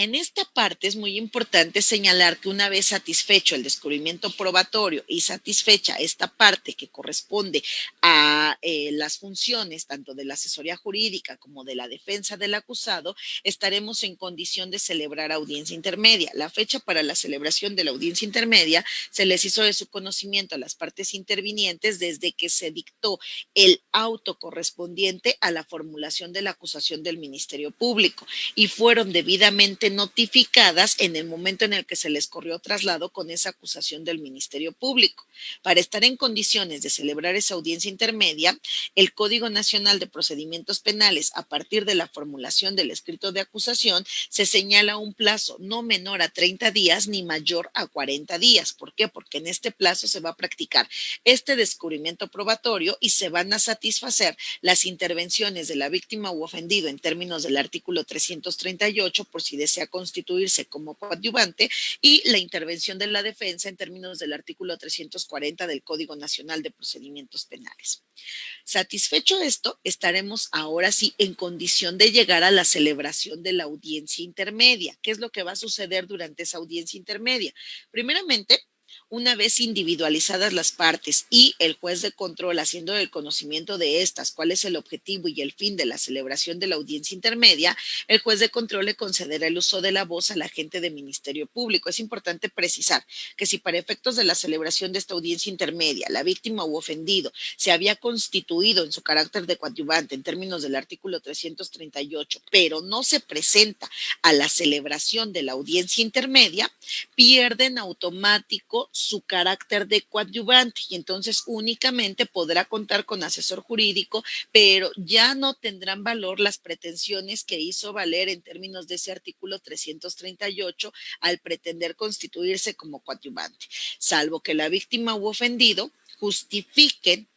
[SPEAKER 2] en esta parte es muy importante señalar que una vez satisfecho el descubrimiento probatorio y satisfecha esta parte que corresponde a las funciones tanto de la asesoría jurídica como de la defensa del acusado, estaremos en condición de celebrar audiencia intermedia. La fecha para la celebración de la audiencia intermedia se les hizo de su conocimiento a las partes intervinientes desde que se dictó el auto correspondiente a la formulación de la acusación del Ministerio Público y fueron debidamente notificadas en el momento en el que se les corrió traslado con esa acusación del Ministerio Público. Para estar en condiciones de celebrar esa audiencia intermedia, el Código Nacional de Procedimientos Penales, a partir de la formulación del escrito de acusación, se señala un plazo no menor a 30 días ni mayor a 40 días. ¿Por qué? Porque en este plazo se va a practicar este descubrimiento probatorio y se van a satisfacer las intervenciones de la víctima u ofendido en términos del artículo 338 por si desea constituirse como coadyuvante y la intervención de la defensa en términos del artículo 340 del Código Nacional de Procedimientos Penales. Satisfecho esto, estaremos ahora sí en condición de llegar a la celebración de la audiencia intermedia. ¿Qué es lo que va a suceder durante esa audiencia intermedia? Primeramente, una vez individualizadas las partes y el juez de control haciendo el conocimiento de estas, cuál es el objetivo y el fin de la celebración de la audiencia intermedia, el juez de control le concederá el uso de la voz al agente de Ministerio Público. Es importante precisar que si para efectos de la celebración de esta audiencia intermedia la víctima u ofendido se había constituido en su carácter de coadyuvante en términos del artículo 338, pero no se presenta a la celebración de la audiencia intermedia, pierde en automático su carácter de coadyuvante y entonces únicamente podrá contar con asesor jurídico, pero ya no tendrán valor las pretensiones que hizo valer en términos de ese artículo 338 al pretender constituirse como coadyuvante, salvo que la víctima u ofendido justifiquen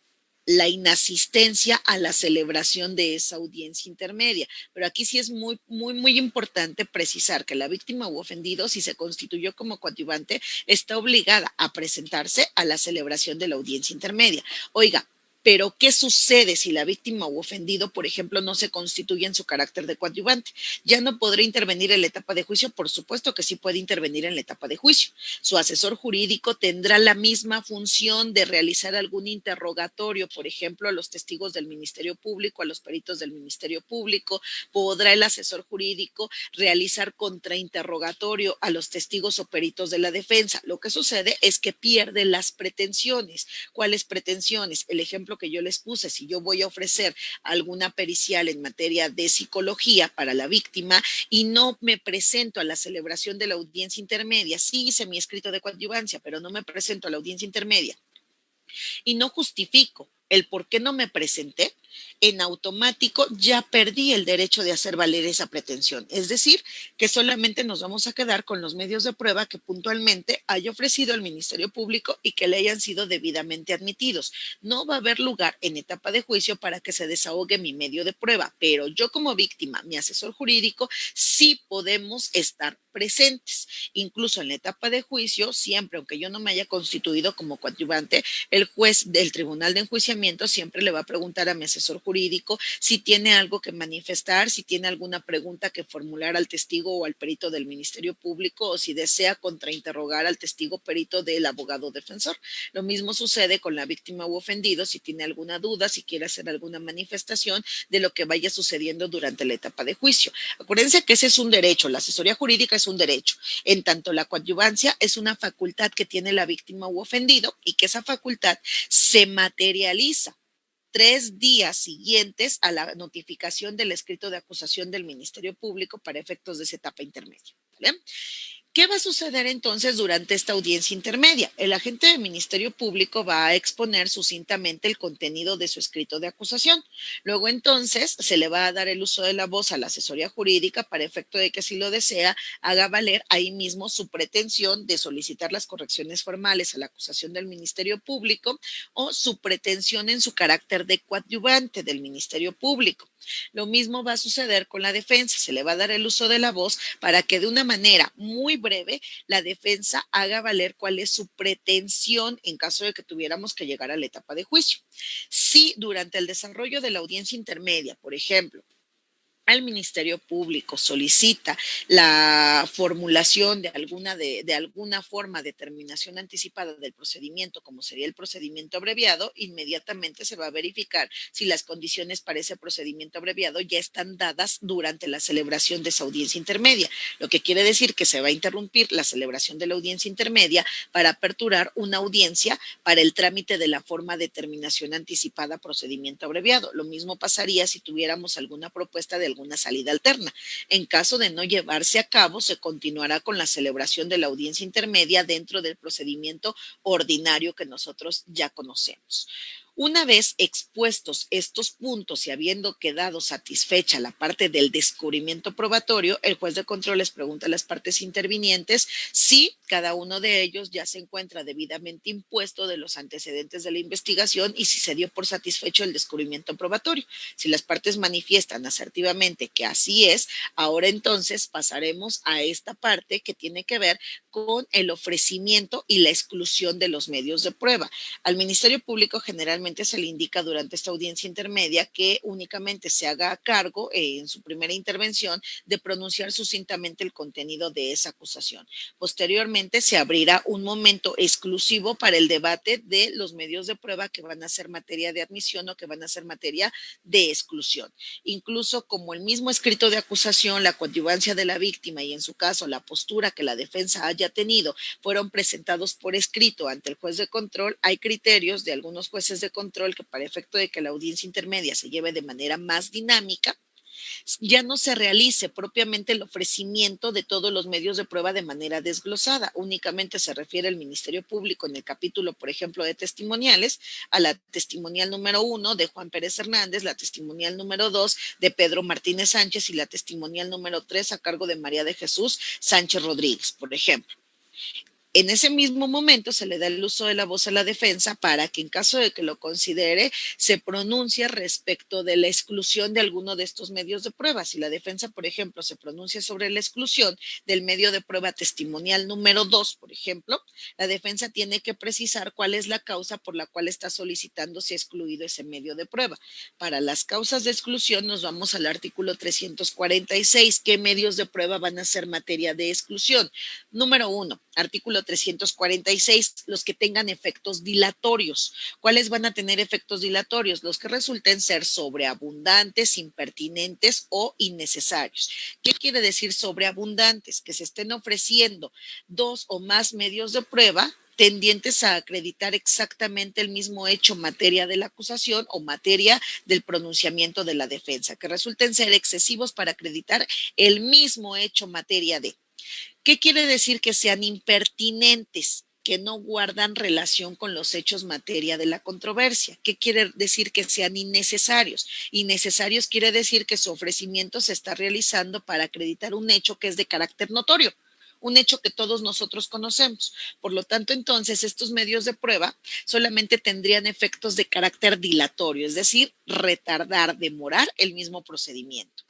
[SPEAKER 2] la inasistencia a la celebración de esa audiencia intermedia. Pero aquí sí es muy importante precisar que la víctima u ofendido, si se constituyó como coadyuvante, está obligada a presentarse a la celebración de la audiencia intermedia. Oiga, pero ¿qué sucede si la víctima u ofendido, por ejemplo, no se constituye en su carácter de coadyuvante? ¿Ya no podrá intervenir en la etapa de juicio? Por supuesto que sí puede intervenir en la etapa de juicio. Su asesor jurídico tendrá la misma función de realizar algún interrogatorio, por ejemplo, a los testigos del Ministerio Público, a los peritos del Ministerio Público. Podrá el asesor jurídico realizar contrainterrogatorio a los testigos o peritos de la defensa. Lo que sucede es que pierde las pretensiones. ¿Cuáles pretensiones? El ejemplo que yo les puse, si yo voy a ofrecer alguna pericial en materia de psicología para la víctima y no me presento a la celebración de la audiencia intermedia, sí hice mi escrito de coadyuvancia, pero no me presento a la audiencia intermedia y no justifico el por qué no me presenté, en automático ya perdí el derecho de hacer valer esa pretensión. Es decir, que solamente nos vamos a quedar con los medios de prueba que puntualmente haya ofrecido el Ministerio Público y que le hayan sido debidamente admitidos. No va a haber lugar en etapa de juicio para que se desahogue mi medio de prueba, pero yo como víctima, mi asesor jurídico, sí podemos estar presentes. Incluso en la etapa de juicio, siempre, aunque yo no me haya constituido como coadyuvante, el juez del tribunal de enjuiciamiento siempre le va a preguntar a mi asesor jurídico si tiene algo que manifestar, si tiene alguna pregunta que formular al testigo o al perito del Ministerio Público, o si desea contrainterrogar al testigo perito del abogado defensor. Lo mismo sucede con la víctima u ofendido, si tiene alguna duda, si quiere hacer alguna manifestación de lo que vaya sucediendo durante la etapa de juicio. Acuérdense que ese es un derecho, la asesoría jurídica es un derecho, en tanto la coadyuvancia es una facultad que tiene la víctima u ofendido y que esa facultad se materializa 3 días siguientes a la notificación del escrito de acusación del Ministerio Público para efectos de esa etapa intermedia. ¿Vale? ¿Qué va a suceder entonces durante esta audiencia intermedia? El agente del Ministerio Público va a exponer sucintamente el contenido de su escrito de acusación. Luego entonces se le va a dar el uso de la voz a la asesoría jurídica para efecto de que si lo desea haga valer ahí mismo su pretensión de solicitar las correcciones formales a la acusación del Ministerio Público o su pretensión en su carácter de coadyuvante del Ministerio Público. Lo mismo va a suceder con la defensa. Se le va a dar el uso de la voz para que de una manera muy breve la defensa haga valer cuál es su pretensión en caso de que tuviéramos que llegar a la etapa de juicio. Si durante el desarrollo de la audiencia intermedia, por ejemplo, al Ministerio Público solicita la formulación de alguna forma de terminación anticipada del procedimiento, como sería el procedimiento abreviado, inmediatamente se va a verificar si las condiciones para ese procedimiento abreviado ya están dadas durante la celebración de esa audiencia intermedia, lo que quiere decir que se va a interrumpir la celebración de la audiencia intermedia para aperturar una audiencia para el trámite de la forma de terminación anticipada procedimiento abreviado. Lo mismo pasaría si tuviéramos alguna propuesta de alguna salida alterna. En caso de no llevarse a cabo, se continuará con la celebración de la audiencia intermedia dentro del procedimiento ordinario que nosotros ya conocemos. Una vez expuestos estos puntos y habiendo quedado satisfecha la parte del descubrimiento probatorio, el juez de control les pregunta a las partes intervinientes si cada uno de ellos ya se encuentra debidamente impuesto de los antecedentes de la investigación y si se dio por satisfecho el descubrimiento probatorio. Si las partes manifiestan asertivamente que así es, ahora entonces pasaremos a esta parte que tiene que ver con el ofrecimiento y la exclusión de los medios de prueba. Al Ministerio Público generalmente se le indica durante esta audiencia intermedia que únicamente se haga cargo en su primera intervención de pronunciar sucintamente el contenido de esa acusación. Posteriormente se abrirá un momento exclusivo para el debate de los medios de prueba que van a ser materia de admisión o que van a ser materia de exclusión. Incluso como el mismo escrito de acusación, la coadyuvancia de la víctima y en su caso la postura que la defensa haya tenido fueron presentados por escrito ante el juez de control, hay criterios de algunos jueces de control que para efecto de que la audiencia intermedia se lleve de manera más dinámica, ya no se realice propiamente el ofrecimiento de todos los medios de prueba de manera desglosada. Únicamente se refiere el Ministerio Público en el capítulo, por ejemplo, de testimoniales, a la testimonial número 1 de Juan Pérez Hernández, la testimonial número 2 de Pedro Martínez Sánchez y la testimonial número 3 a cargo de María de Jesús Sánchez Rodríguez, por ejemplo. En ese mismo momento se le da el uso de la voz a la defensa para que en caso de que lo considere se pronuncie respecto de la exclusión de alguno de estos medios de prueba. Si la defensa, por ejemplo, se pronuncia sobre la exclusión del medio de prueba testimonial número 2, por ejemplo, la defensa tiene que precisar cuál es la causa por la cual está solicitando si ha excluido ese medio de prueba. Para las causas de exclusión nos vamos al artículo 346. ¿Qué medios de prueba van a ser materia de exclusión? Número 1, artículo 346, los que tengan efectos dilatorios. ¿Cuáles van a tener efectos dilatorios? Los que resulten ser sobreabundantes, impertinentes o innecesarios. ¿Qué quiere decir sobreabundantes? Que se estén ofreciendo 2 o más medios de prueba tendientes a acreditar exactamente el mismo hecho materia de la acusación o materia del pronunciamiento de la defensa, que resulten ser excesivos para acreditar el mismo hecho materia de. ¿Qué quiere decir que sean impertinentes? que no guardan relación con los hechos materia de la controversia. ¿Qué quiere decir que sean innecesarios? Innecesarios quiere decir que su ofrecimiento se está realizando para acreditar un hecho que es de carácter notorio, un hecho que todos nosotros conocemos. Por lo tanto, entonces, estos medios de prueba solamente tendrían efectos de carácter dilatorio, es decir, retardar, demorar el mismo procedimiento.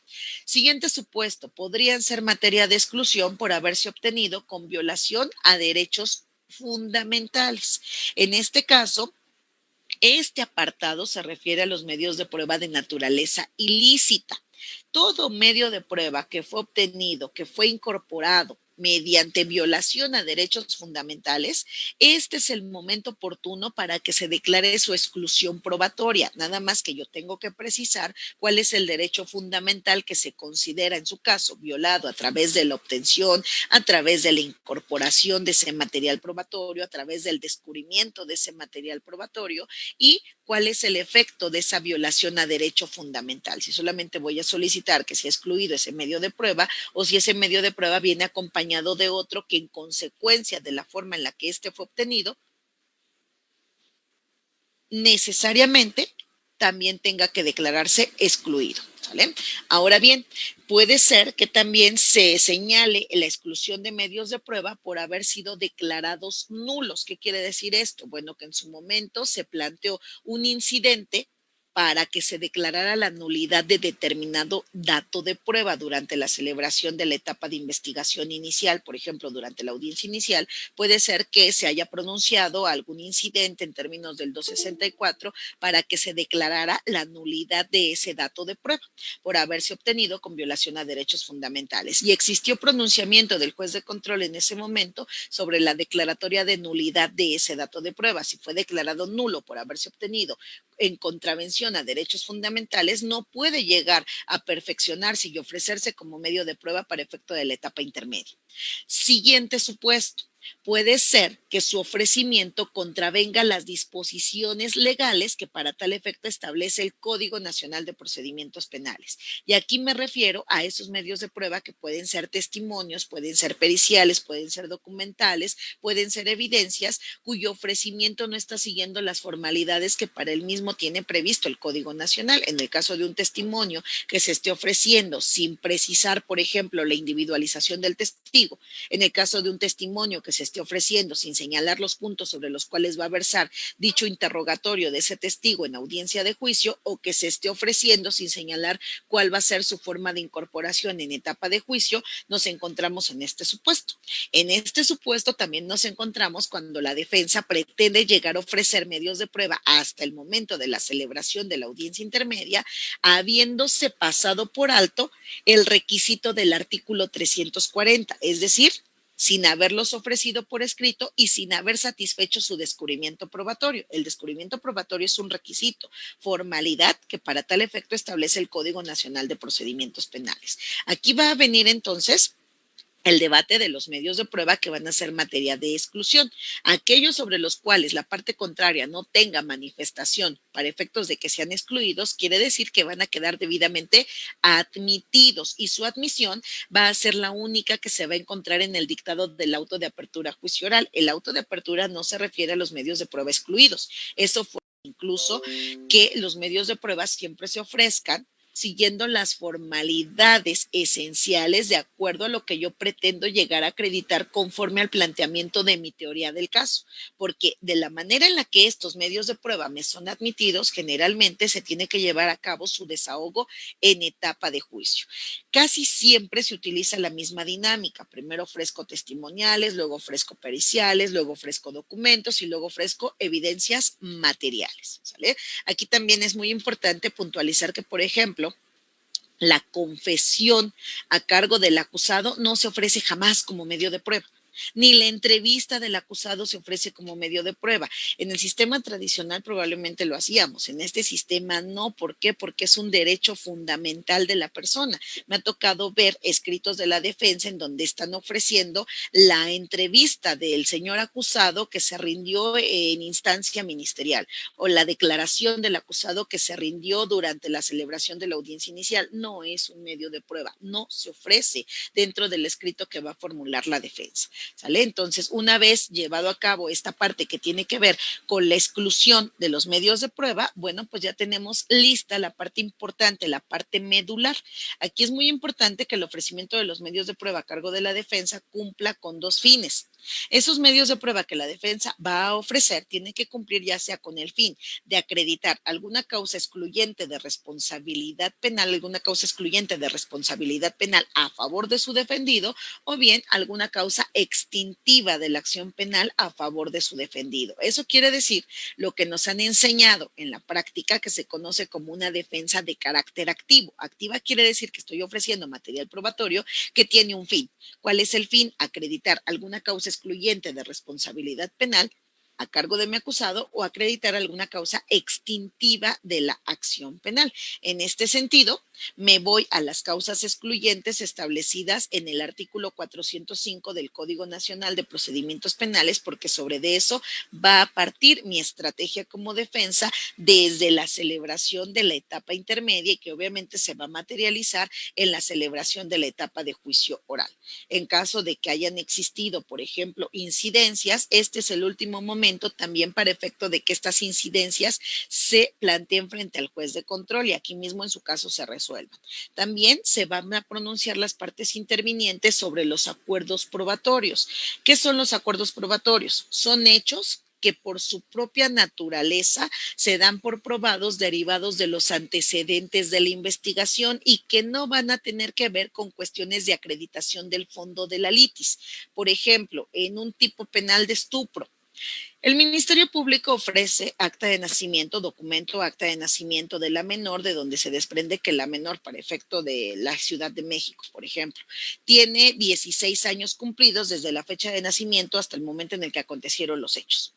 [SPEAKER 2] Siguiente supuesto, podrían ser materia de exclusión por haberse obtenido con violación a derechos fundamentales. En este caso, este apartado se refiere a los medios de prueba de naturaleza ilícita. Todo medio de prueba que fue obtenido, que fue incorporado mediante violación a derechos fundamentales, este es el momento oportuno para que se declare su exclusión probatoria. Nada más que yo tengo que precisar cuál es el derecho fundamental que se considera en su caso violado a través de la obtención, a través de la incorporación de ese material probatorio, a través del descubrimiento de ese material probatorio y cuál es el efecto de esa violación a derecho fundamental. Si solamente voy a solicitar que sea excluido ese medio de prueba o si ese medio de prueba viene acompañado de otro que en consecuencia de la forma en la que éste fue obtenido, necesariamente también tenga que declararse excluido. ¿Sale? Ahora bien, puede ser que también se señale la exclusión de medios de prueba por haber sido declarados nulos. ¿Qué quiere decir esto? Bueno, que en su momento se planteó un incidente para que se declarara la nulidad de determinado dato de prueba durante la celebración de la etapa de investigación inicial, por ejemplo, durante la audiencia inicial, puede ser que se haya pronunciado algún incidente en términos del 264 para que se declarara la nulidad de ese dato de prueba por haberse obtenido con violación a derechos fundamentales. Y existió pronunciamiento del juez de control en ese momento sobre la declaratoria de nulidad de ese dato de prueba. Si fue declarado nulo por haberse obtenido en contravención a derechos fundamentales, no puede llegar a perfeccionarse y ofrecerse como medio de prueba para efecto de la etapa intermedia. Siguiente supuesto. Puede ser que su ofrecimiento contravenga las disposiciones legales que para tal efecto establece el Código Nacional de Procedimientos Penales. Y aquí me refiero a esos medios de prueba que pueden ser testimonios, pueden ser periciales, pueden ser documentales, pueden ser evidencias cuyo ofrecimiento no está siguiendo las formalidades que para el mismo tiene previsto el Código Nacional. En el caso de un testimonio que se esté ofreciendo sin precisar, por ejemplo, la individualización del testigo, en el caso de un testimonio que se esté ofreciendo sin señalar los puntos sobre los cuales va a versar dicho interrogatorio de ese testigo en audiencia de juicio, o que se esté ofreciendo sin señalar cuál va a ser su forma de incorporación en etapa de juicio, nos encontramos en este supuesto. En este supuesto también nos encontramos cuando la defensa pretende llegar a ofrecer medios de prueba hasta el momento de la celebración de la audiencia intermedia, habiéndose pasado por alto el requisito del artículo 340, es decir, sin haberlos ofrecido por escrito y sin haber satisfecho su descubrimiento probatorio. El descubrimiento probatorio es un requisito, formalidad que para tal efecto establece el Código Nacional de Procedimientos Penales. Aquí va a venir entonces el debate de los medios de prueba que van a ser materia de exclusión. Aquellos sobre los cuales la parte contraria no tenga manifestación para efectos de que sean excluidos, quiere decir que van a quedar debidamente admitidos y su admisión va a ser la única que se va a encontrar en el dictado del auto de apertura a juicio oral. El auto de apertura no se refiere a los medios de prueba excluidos. Eso fue incluso que los medios de prueba siempre se ofrezcan siguiendo las formalidades esenciales de acuerdo a lo que yo pretendo llegar a acreditar conforme al planteamiento de mi teoría del caso, porque de la manera en la que estos medios de prueba me son admitidos, generalmente se tiene que llevar a cabo su desahogo en etapa de juicio. Casi siempre se utiliza la misma dinámica, primero ofrezco testimoniales, luego ofrezco periciales, luego ofrezco documentos y luego ofrezco evidencias materiales, ¿sale? Aquí también es muy importante puntualizar que, por ejemplo, la confesión a cargo del acusado no se ofrece jamás como medio de prueba. Ni la entrevista del acusado se ofrece como medio de prueba. En el sistema tradicional probablemente lo hacíamos, en este sistema no. ¿Por qué? Porque es un derecho fundamental de la persona. Me ha tocado ver escritos de la defensa en donde están ofreciendo la entrevista del señor acusado que se rindió en instancia ministerial o la declaración del acusado que se rindió durante la celebración de la audiencia inicial. No es un medio de prueba, no se ofrece dentro del escrito que va a formular la defensa. ¿Sale? Entonces, una vez llevado a cabo esta parte que tiene que ver con la exclusión de los medios de prueba, bueno, pues ya tenemos lista la parte importante, la parte medular. Aquí es muy importante que el ofrecimiento de los medios de prueba a cargo de la defensa cumpla con dos fines. Esos medios de prueba que la defensa va a ofrecer tienen que cumplir ya sea con el fin de acreditar alguna causa excluyente de responsabilidad penal, alguna causa excluyente de responsabilidad penal a favor de su defendido, o bien alguna causa extintiva de la acción penal a favor de su defendido. Eso quiere decir lo que nos han enseñado en la práctica, que se conoce como una defensa de carácter activo. Activa quiere decir que estoy ofreciendo material probatorio que tiene un fin. ¿Cuál es el fin? Acreditar alguna causa excluyente de responsabilidad penal a cargo de mi acusado o acreditar alguna causa extintiva de la acción penal. En este sentido, me voy a las causas excluyentes establecidas en el artículo 405 del Código Nacional de Procedimientos Penales, porque sobre de eso va a partir mi estrategia como defensa desde la celebración de la etapa intermedia y que obviamente se va a materializar en la celebración de la etapa de juicio oral. En caso de que hayan existido, por ejemplo, incidencias, este es el último momento también para efecto de que estas incidencias se planteen frente al juez de control y aquí mismo en su caso se resuelvan. También se van a pronunciar las partes intervinientes sobre los acuerdos probatorios. ¿Qué son los acuerdos probatorios? Son hechos que por su propia naturaleza se dan por probados derivados de los antecedentes de la investigación y que no van a tener que ver con cuestiones de acreditación del fondo de la litis. Por ejemplo, en un tipo penal de estupro, el Ministerio Público ofrece acta de nacimiento, documento acta de nacimiento de la menor, de donde se desprende que la menor, para efecto de la Ciudad de México, por ejemplo, tiene 16 años cumplidos desde la fecha de nacimiento hasta el momento en el que acontecieron los hechos.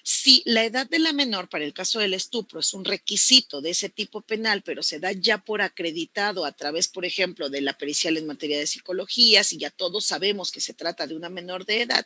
[SPEAKER 2] Si la edad de la menor para el caso del estupro es un requisito de ese tipo penal, pero se da ya por acreditado a través, por ejemplo, de la pericial en materia de psicología, si ya todos sabemos que se trata de una menor de edad,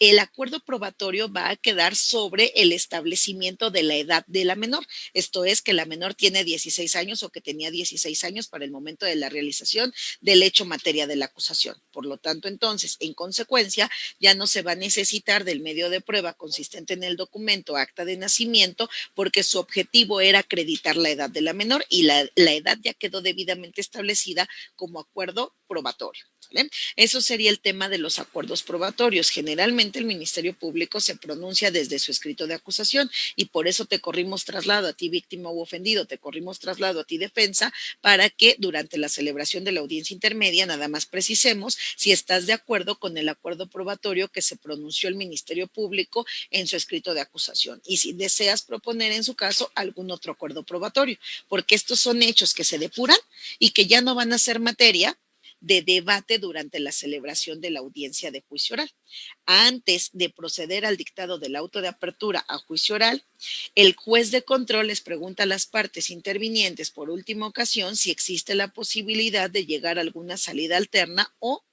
[SPEAKER 2] el acuerdo probatorio va a quedar sobre el establecimiento de la edad de la menor. Esto es que la menor tiene 16 años o que tenía 16 años para el momento de la realización del hecho materia de la acusación. Por lo tanto, entonces, en consecuencia, ya no se va a necesitar del medio de prueba consistente en el documento acta de nacimiento porque su objetivo era acreditar la edad de la menor y la edad ya quedó debidamente establecida como acuerdo probatorio. ¿Vale? Eso sería el tema de los acuerdos probatorios. Generalmente el Ministerio Público se pronuncia desde su escrito de acusación y por eso te corrimos traslado a ti víctima u ofendido, te corrimos traslado a ti defensa para que durante la celebración de la audiencia intermedia nada más precisemos si estás de acuerdo con el acuerdo probatorio que se pronunció el Ministerio Público en su escrito de acusación y si deseas proponer en su caso algún otro acuerdo probatorio, porque estos son hechos que se depuran y que ya no van a ser materia de debate durante la celebración de la audiencia de juicio oral. Antes de proceder al dictado del auto de apertura a juicio oral, el juez de control les pregunta a las partes intervinientes por última ocasión si existe la posibilidad de llegar a alguna salida alterna o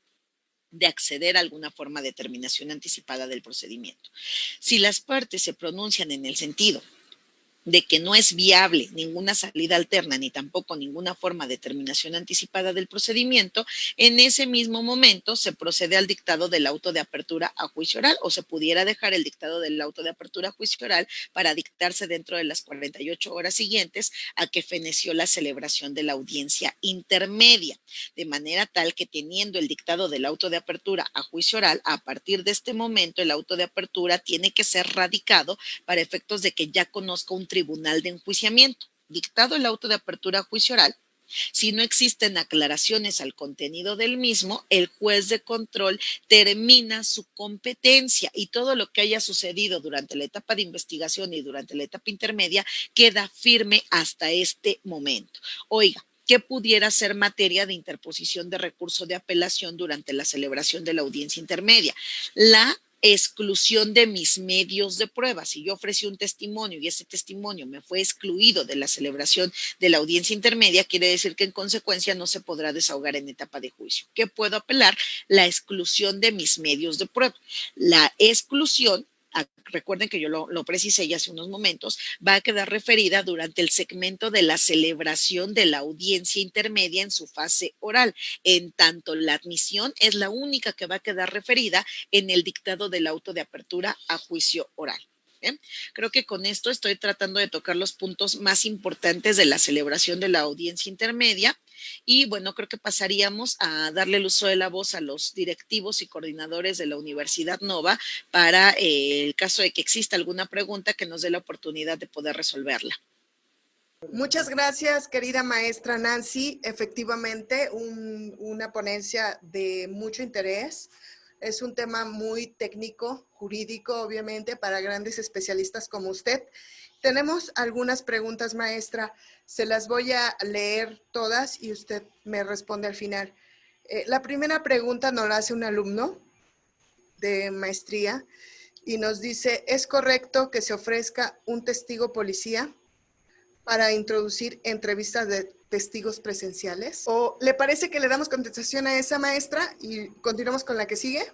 [SPEAKER 2] de acceder a alguna forma de terminación anticipada del procedimiento. Si las partes se pronuncian en el sentido de que no es viable ninguna salida alterna ni tampoco ninguna forma de terminación anticipada del procedimiento, en ese mismo momento se procede al dictado del auto de apertura a juicio oral o se pudiera dejar el dictado del auto de apertura a juicio oral para dictarse dentro de las 48 horas siguientes a que feneció la celebración de la audiencia intermedia, de manera tal que teniendo el dictado del auto de apertura a juicio oral, a partir de este momento el auto de apertura tiene que ser radicado para efectos de que ya conozca un tribunal de enjuiciamiento. Dictado el auto de apertura a juicio oral, si no existen aclaraciones al contenido del mismo, el juez de control termina su competencia y todo lo que haya sucedido durante la etapa de investigación y durante la etapa intermedia queda firme hasta este momento. Oiga, ¿qué pudiera ser materia de interposición de recurso de apelación durante la celebración de la audiencia intermedia? La exclusión de mis medios de prueba. Si yo ofrecí un testimonio y ese testimonio me fue excluido de la celebración de la audiencia intermedia, quiere decir que en consecuencia no se podrá desahogar en etapa de juicio. ¿Qué puedo apelar? La exclusión de mis medios de prueba. La exclusión recuerden que yo lo precisé ya hace unos momentos, va a quedar referida durante el segmento de la celebración de la audiencia intermedia en su fase oral. En tanto, la admisión es la única que va a quedar referida en el dictado del auto de apertura a juicio oral. ¿Bien? Creo que con esto estoy tratando de tocar los puntos más importantes de la celebración de la audiencia intermedia. Y bueno, creo que pasaríamos a darle el uso de la voz a los directivos y coordinadores de la Universidad Nova para el caso de que exista alguna pregunta que nos dé la oportunidad de poder resolverla.
[SPEAKER 1] Muchas gracias, querida maestra Nancy. Efectivamente, una ponencia de mucho interés. Es un tema muy técnico, jurídico, obviamente, para grandes especialistas como usted. Tenemos algunas preguntas, maestra. Se las voy a leer todas y usted me responde al final. La primera pregunta nos la hace un alumno de maestría y nos dice, ¿es correcto que se ofrezca un testigo policía para introducir entrevistas de testigos presenciales? ¿O le parece que le damos contestación a esa, maestra, y continuamos con la que sigue?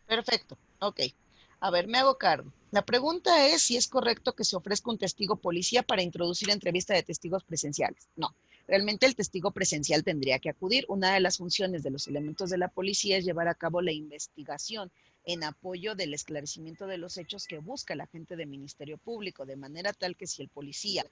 [SPEAKER 2] Perfecto, ok. A ver, me hago cargo. La pregunta es si es correcto que se ofrezca un testigo policía para introducir entrevista de testigos presenciales. No, realmente el testigo presencial tendría que acudir. Una de las funciones de los elementos de la policía es llevar a cabo la investigación en apoyo del esclarecimiento de los hechos que busca el agente de Ministerio Público, de manera tal que si el policía,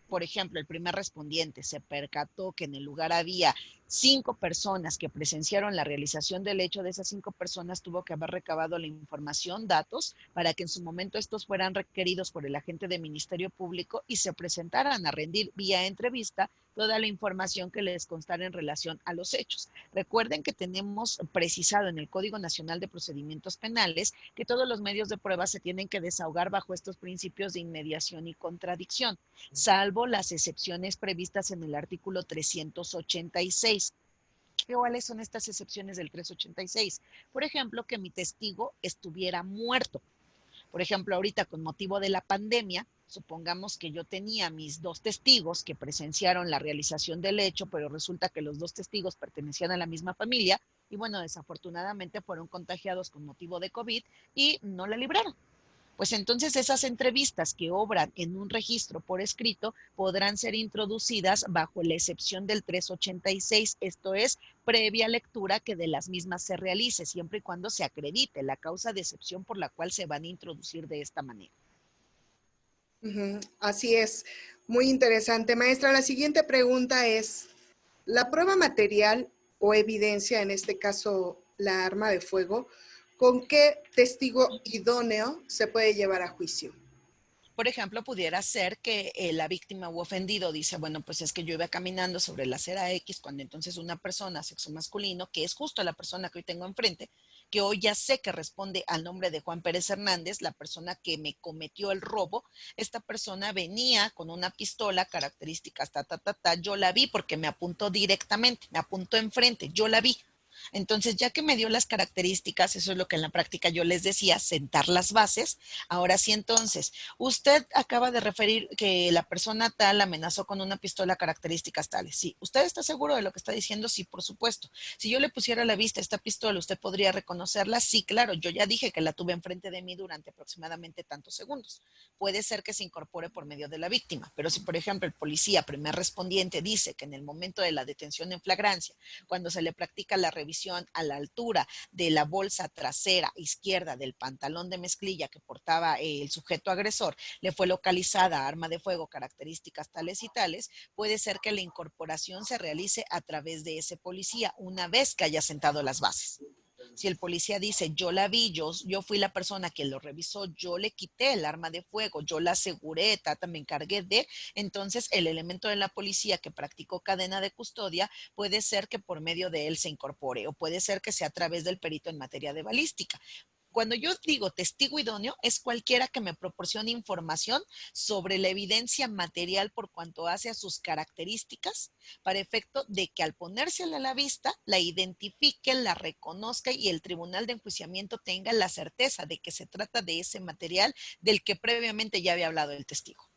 [SPEAKER 2] por ejemplo, el primer respondiente se percató que en el lugar había 5 personas que presenciaron la realización del hecho, de esas 5 personas tuvo que haber recabado la información, datos, para que en su momento estos fueran requeridos por el agente de Ministerio Público y se presentaran a rendir vía entrevista toda la información que les constara en relación a los hechos. Recuerden que tenemos precisado en el Código Nacional de Procedimientos Penales que todos los medios de prueba se tienen que desahogar bajo estos principios de inmediación y contradicción, salvo las excepciones previstas en el artículo 386. ¿Cuáles son estas excepciones del 386? Por ejemplo, que mi testigo estuviera muerto. Por ejemplo, ahorita con motivo de la pandemia, supongamos que yo tenía mis 2 testigos que presenciaron la realización del hecho, pero resulta que los 2 testigos pertenecían a la misma familia y bueno, desafortunadamente fueron contagiados con motivo de COVID y no la libraron. Pues entonces esas entrevistas que obran en un registro por escrito podrán ser introducidas bajo la excepción del 386, esto es, previa lectura que de las mismas se realice, siempre y cuando se acredite la causa de excepción por la cual se van a introducir de esta manera.
[SPEAKER 1] Así es, muy interesante. Maestra, la siguiente pregunta es, ¿la prueba material o evidencia, en este caso la arma de fuego, con qué testigo idóneo se puede llevar a juicio?
[SPEAKER 2] Por ejemplo, pudiera ser que la víctima u ofendido dice, bueno, pues es que yo iba caminando sobre la acera X cuando entonces una persona, sexo masculino, que es justo la persona que hoy tengo enfrente, que hoy ya sé que responde al nombre de Juan Pérez Hernández, la persona que me cometió el robo, esta persona venía con una pistola, características, yo la vi porque me apuntó directamente, me apuntó enfrente, yo la vi. Entonces, ya que me dio las características, eso es lo que en la práctica yo les decía, sentar las bases. Ahora sí, entonces, usted acaba de referir que la persona tal amenazó con una pistola características tales. Sí, ¿usted está seguro de lo que está diciendo? Sí, por supuesto. Si yo le pusiera a la vista esta pistola, ¿usted podría reconocerla? Sí, claro, yo ya dije que la tuve enfrente de mí durante aproximadamente tantos segundos. Puede ser que se incorpore por medio de la víctima, pero si, por ejemplo, el policía, primer respondiente, dice que en el momento de la detención en flagrancia, cuando se le practica la revisión a la altura de la bolsa trasera izquierda del pantalón de mezclilla que portaba el sujeto agresor, le fue localizada arma de fuego, características tales y tales, puede ser que la incorporación se realice a través de ese policía una vez que haya sentado las bases. Si el policía dice, yo la vi, yo fui la persona que lo revisó, yo le quité el arma de fuego, yo la aseguré, me encargué de, entonces el elemento de la policía que practicó cadena de custodia puede ser que por medio de él se incorpore o puede ser que sea a través del perito en materia de balística. Cuando yo digo testigo idóneo, es cualquiera que me proporcione información sobre la evidencia material por cuanto hace a sus características, para efecto de que al ponérsela a la vista, la identifique, la reconozca y el tribunal de enjuiciamiento tenga la certeza de que se trata de ese material del que previamente ya había hablado el testigo.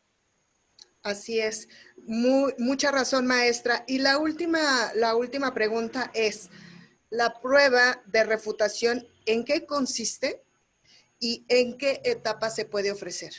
[SPEAKER 1] Así es, mucha razón, maestra. Y la última pregunta es, ¿la prueba de refutación en qué consiste ¿Y en qué etapa se puede ofrecer?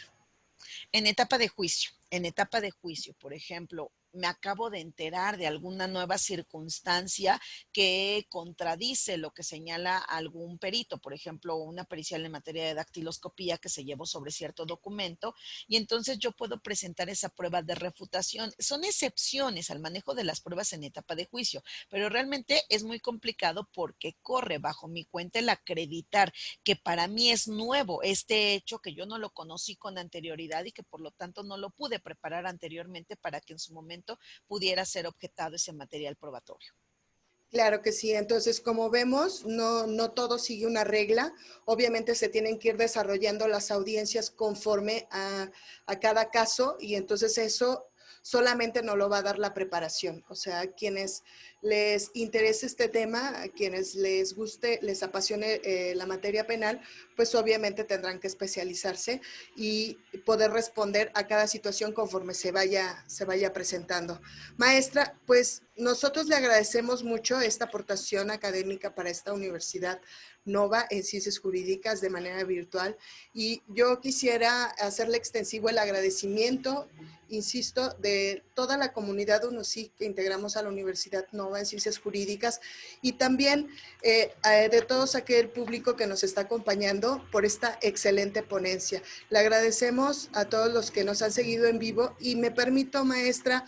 [SPEAKER 2] En etapa de juicio, en etapa de juicio, por ejemplo, me acabo de enterar de alguna nueva circunstancia que contradice lo que señala algún perito, por ejemplo, una pericial en materia de dactiloscopía que se llevó sobre cierto documento, y entonces yo puedo presentar esa prueba de refutación. Son excepciones al manejo de las pruebas en etapa de juicio, pero realmente es muy complicado porque corre bajo mi cuenta el acreditar que para mí es nuevo este hecho, que yo no lo conocí con anterioridad y que por lo tanto no lo pude preparar anteriormente para que en su momento pudiera ser objetado ese material probatorio.
[SPEAKER 1] Claro que sí. Entonces, como vemos, no todo sigue una regla. Obviamente se tienen que ir desarrollando las audiencias conforme a cada caso y entonces eso solamente no lo va a dar la preparación. O sea, a quienes les interese este tema, a quienes les guste, les apasione la materia penal, pues obviamente tendrán que especializarse y poder responder a cada situación conforme se vaya presentando. Maestra, pues nosotros le agradecemos mucho esta aportación académica para esta Universidad Nova en Ciencias Jurídicas de manera virtual y yo quisiera hacerle extensivo el agradecimiento, insisto, de toda la comunidad UNOCIC que integramos a la Universidad Nova en Ciencias Jurídicas y también de todos aquel público que nos está acompañando por esta excelente ponencia. Le agradecemos a todos los que nos han seguido en vivo y me permito, maestra,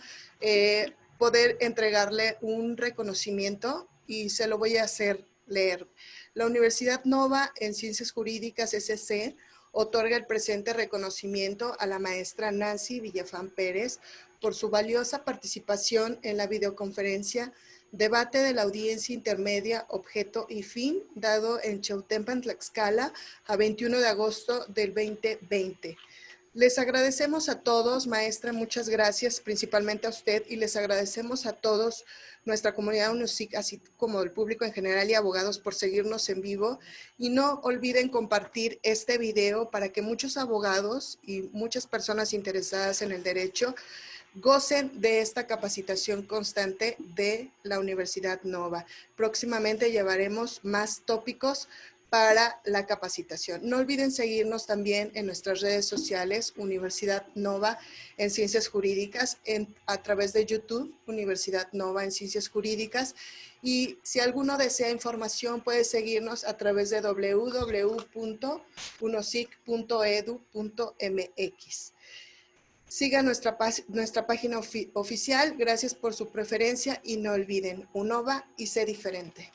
[SPEAKER 1] poder entregarle un reconocimiento y se lo voy a hacer leer. La Universidad Nova en Ciencias Jurídicas SC otorga el presente reconocimiento a la maestra Nancy Villafán Pérez por su valiosa participación en la videoconferencia Debate de la Audiencia Intermedia, Objeto y Fin, dado en Chautempan, Tlaxcala, a 21 de agosto del 2020. Les agradecemos a todos, maestra, muchas gracias, principalmente a usted, y les agradecemos a todos, nuestra comunidad UNOCIC, así como el público en general y abogados por seguirnos en vivo. Y no olviden compartir este video para que muchos abogados y muchas personas interesadas en el derecho gocen de esta capacitación constante de la Universidad Nova. Próximamente llevaremos más tópicos para la capacitación. No olviden seguirnos también en nuestras redes sociales, Universidad Nova en Ciencias Jurídicas, a través de YouTube, Universidad Nova en Ciencias Jurídicas. Y si alguno desea información, puede seguirnos a través de www.unosic.edu.mx. Siga nuestra página oficial. Gracias por su preferencia y no olviden, UNOVA y sé diferente.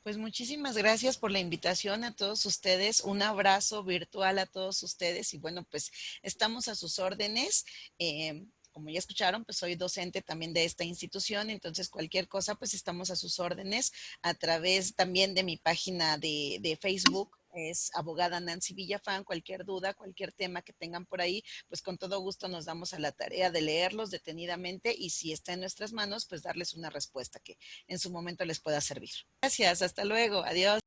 [SPEAKER 2] Pues muchísimas gracias por la invitación a todos ustedes. Un abrazo virtual a todos ustedes y bueno, pues estamos a sus órdenes. Como ya escucharon, pues soy docente también de esta institución, entonces cualquier cosa, pues estamos a sus órdenes a través también de mi página de Facebook. Es abogada Nancy Villafán. Cualquier duda, cualquier tema que tengan por ahí, pues con todo gusto nos damos a la tarea de leerlos detenidamente y si está en nuestras manos, pues darles una respuesta que en su momento les pueda servir. Gracias, hasta luego, adiós.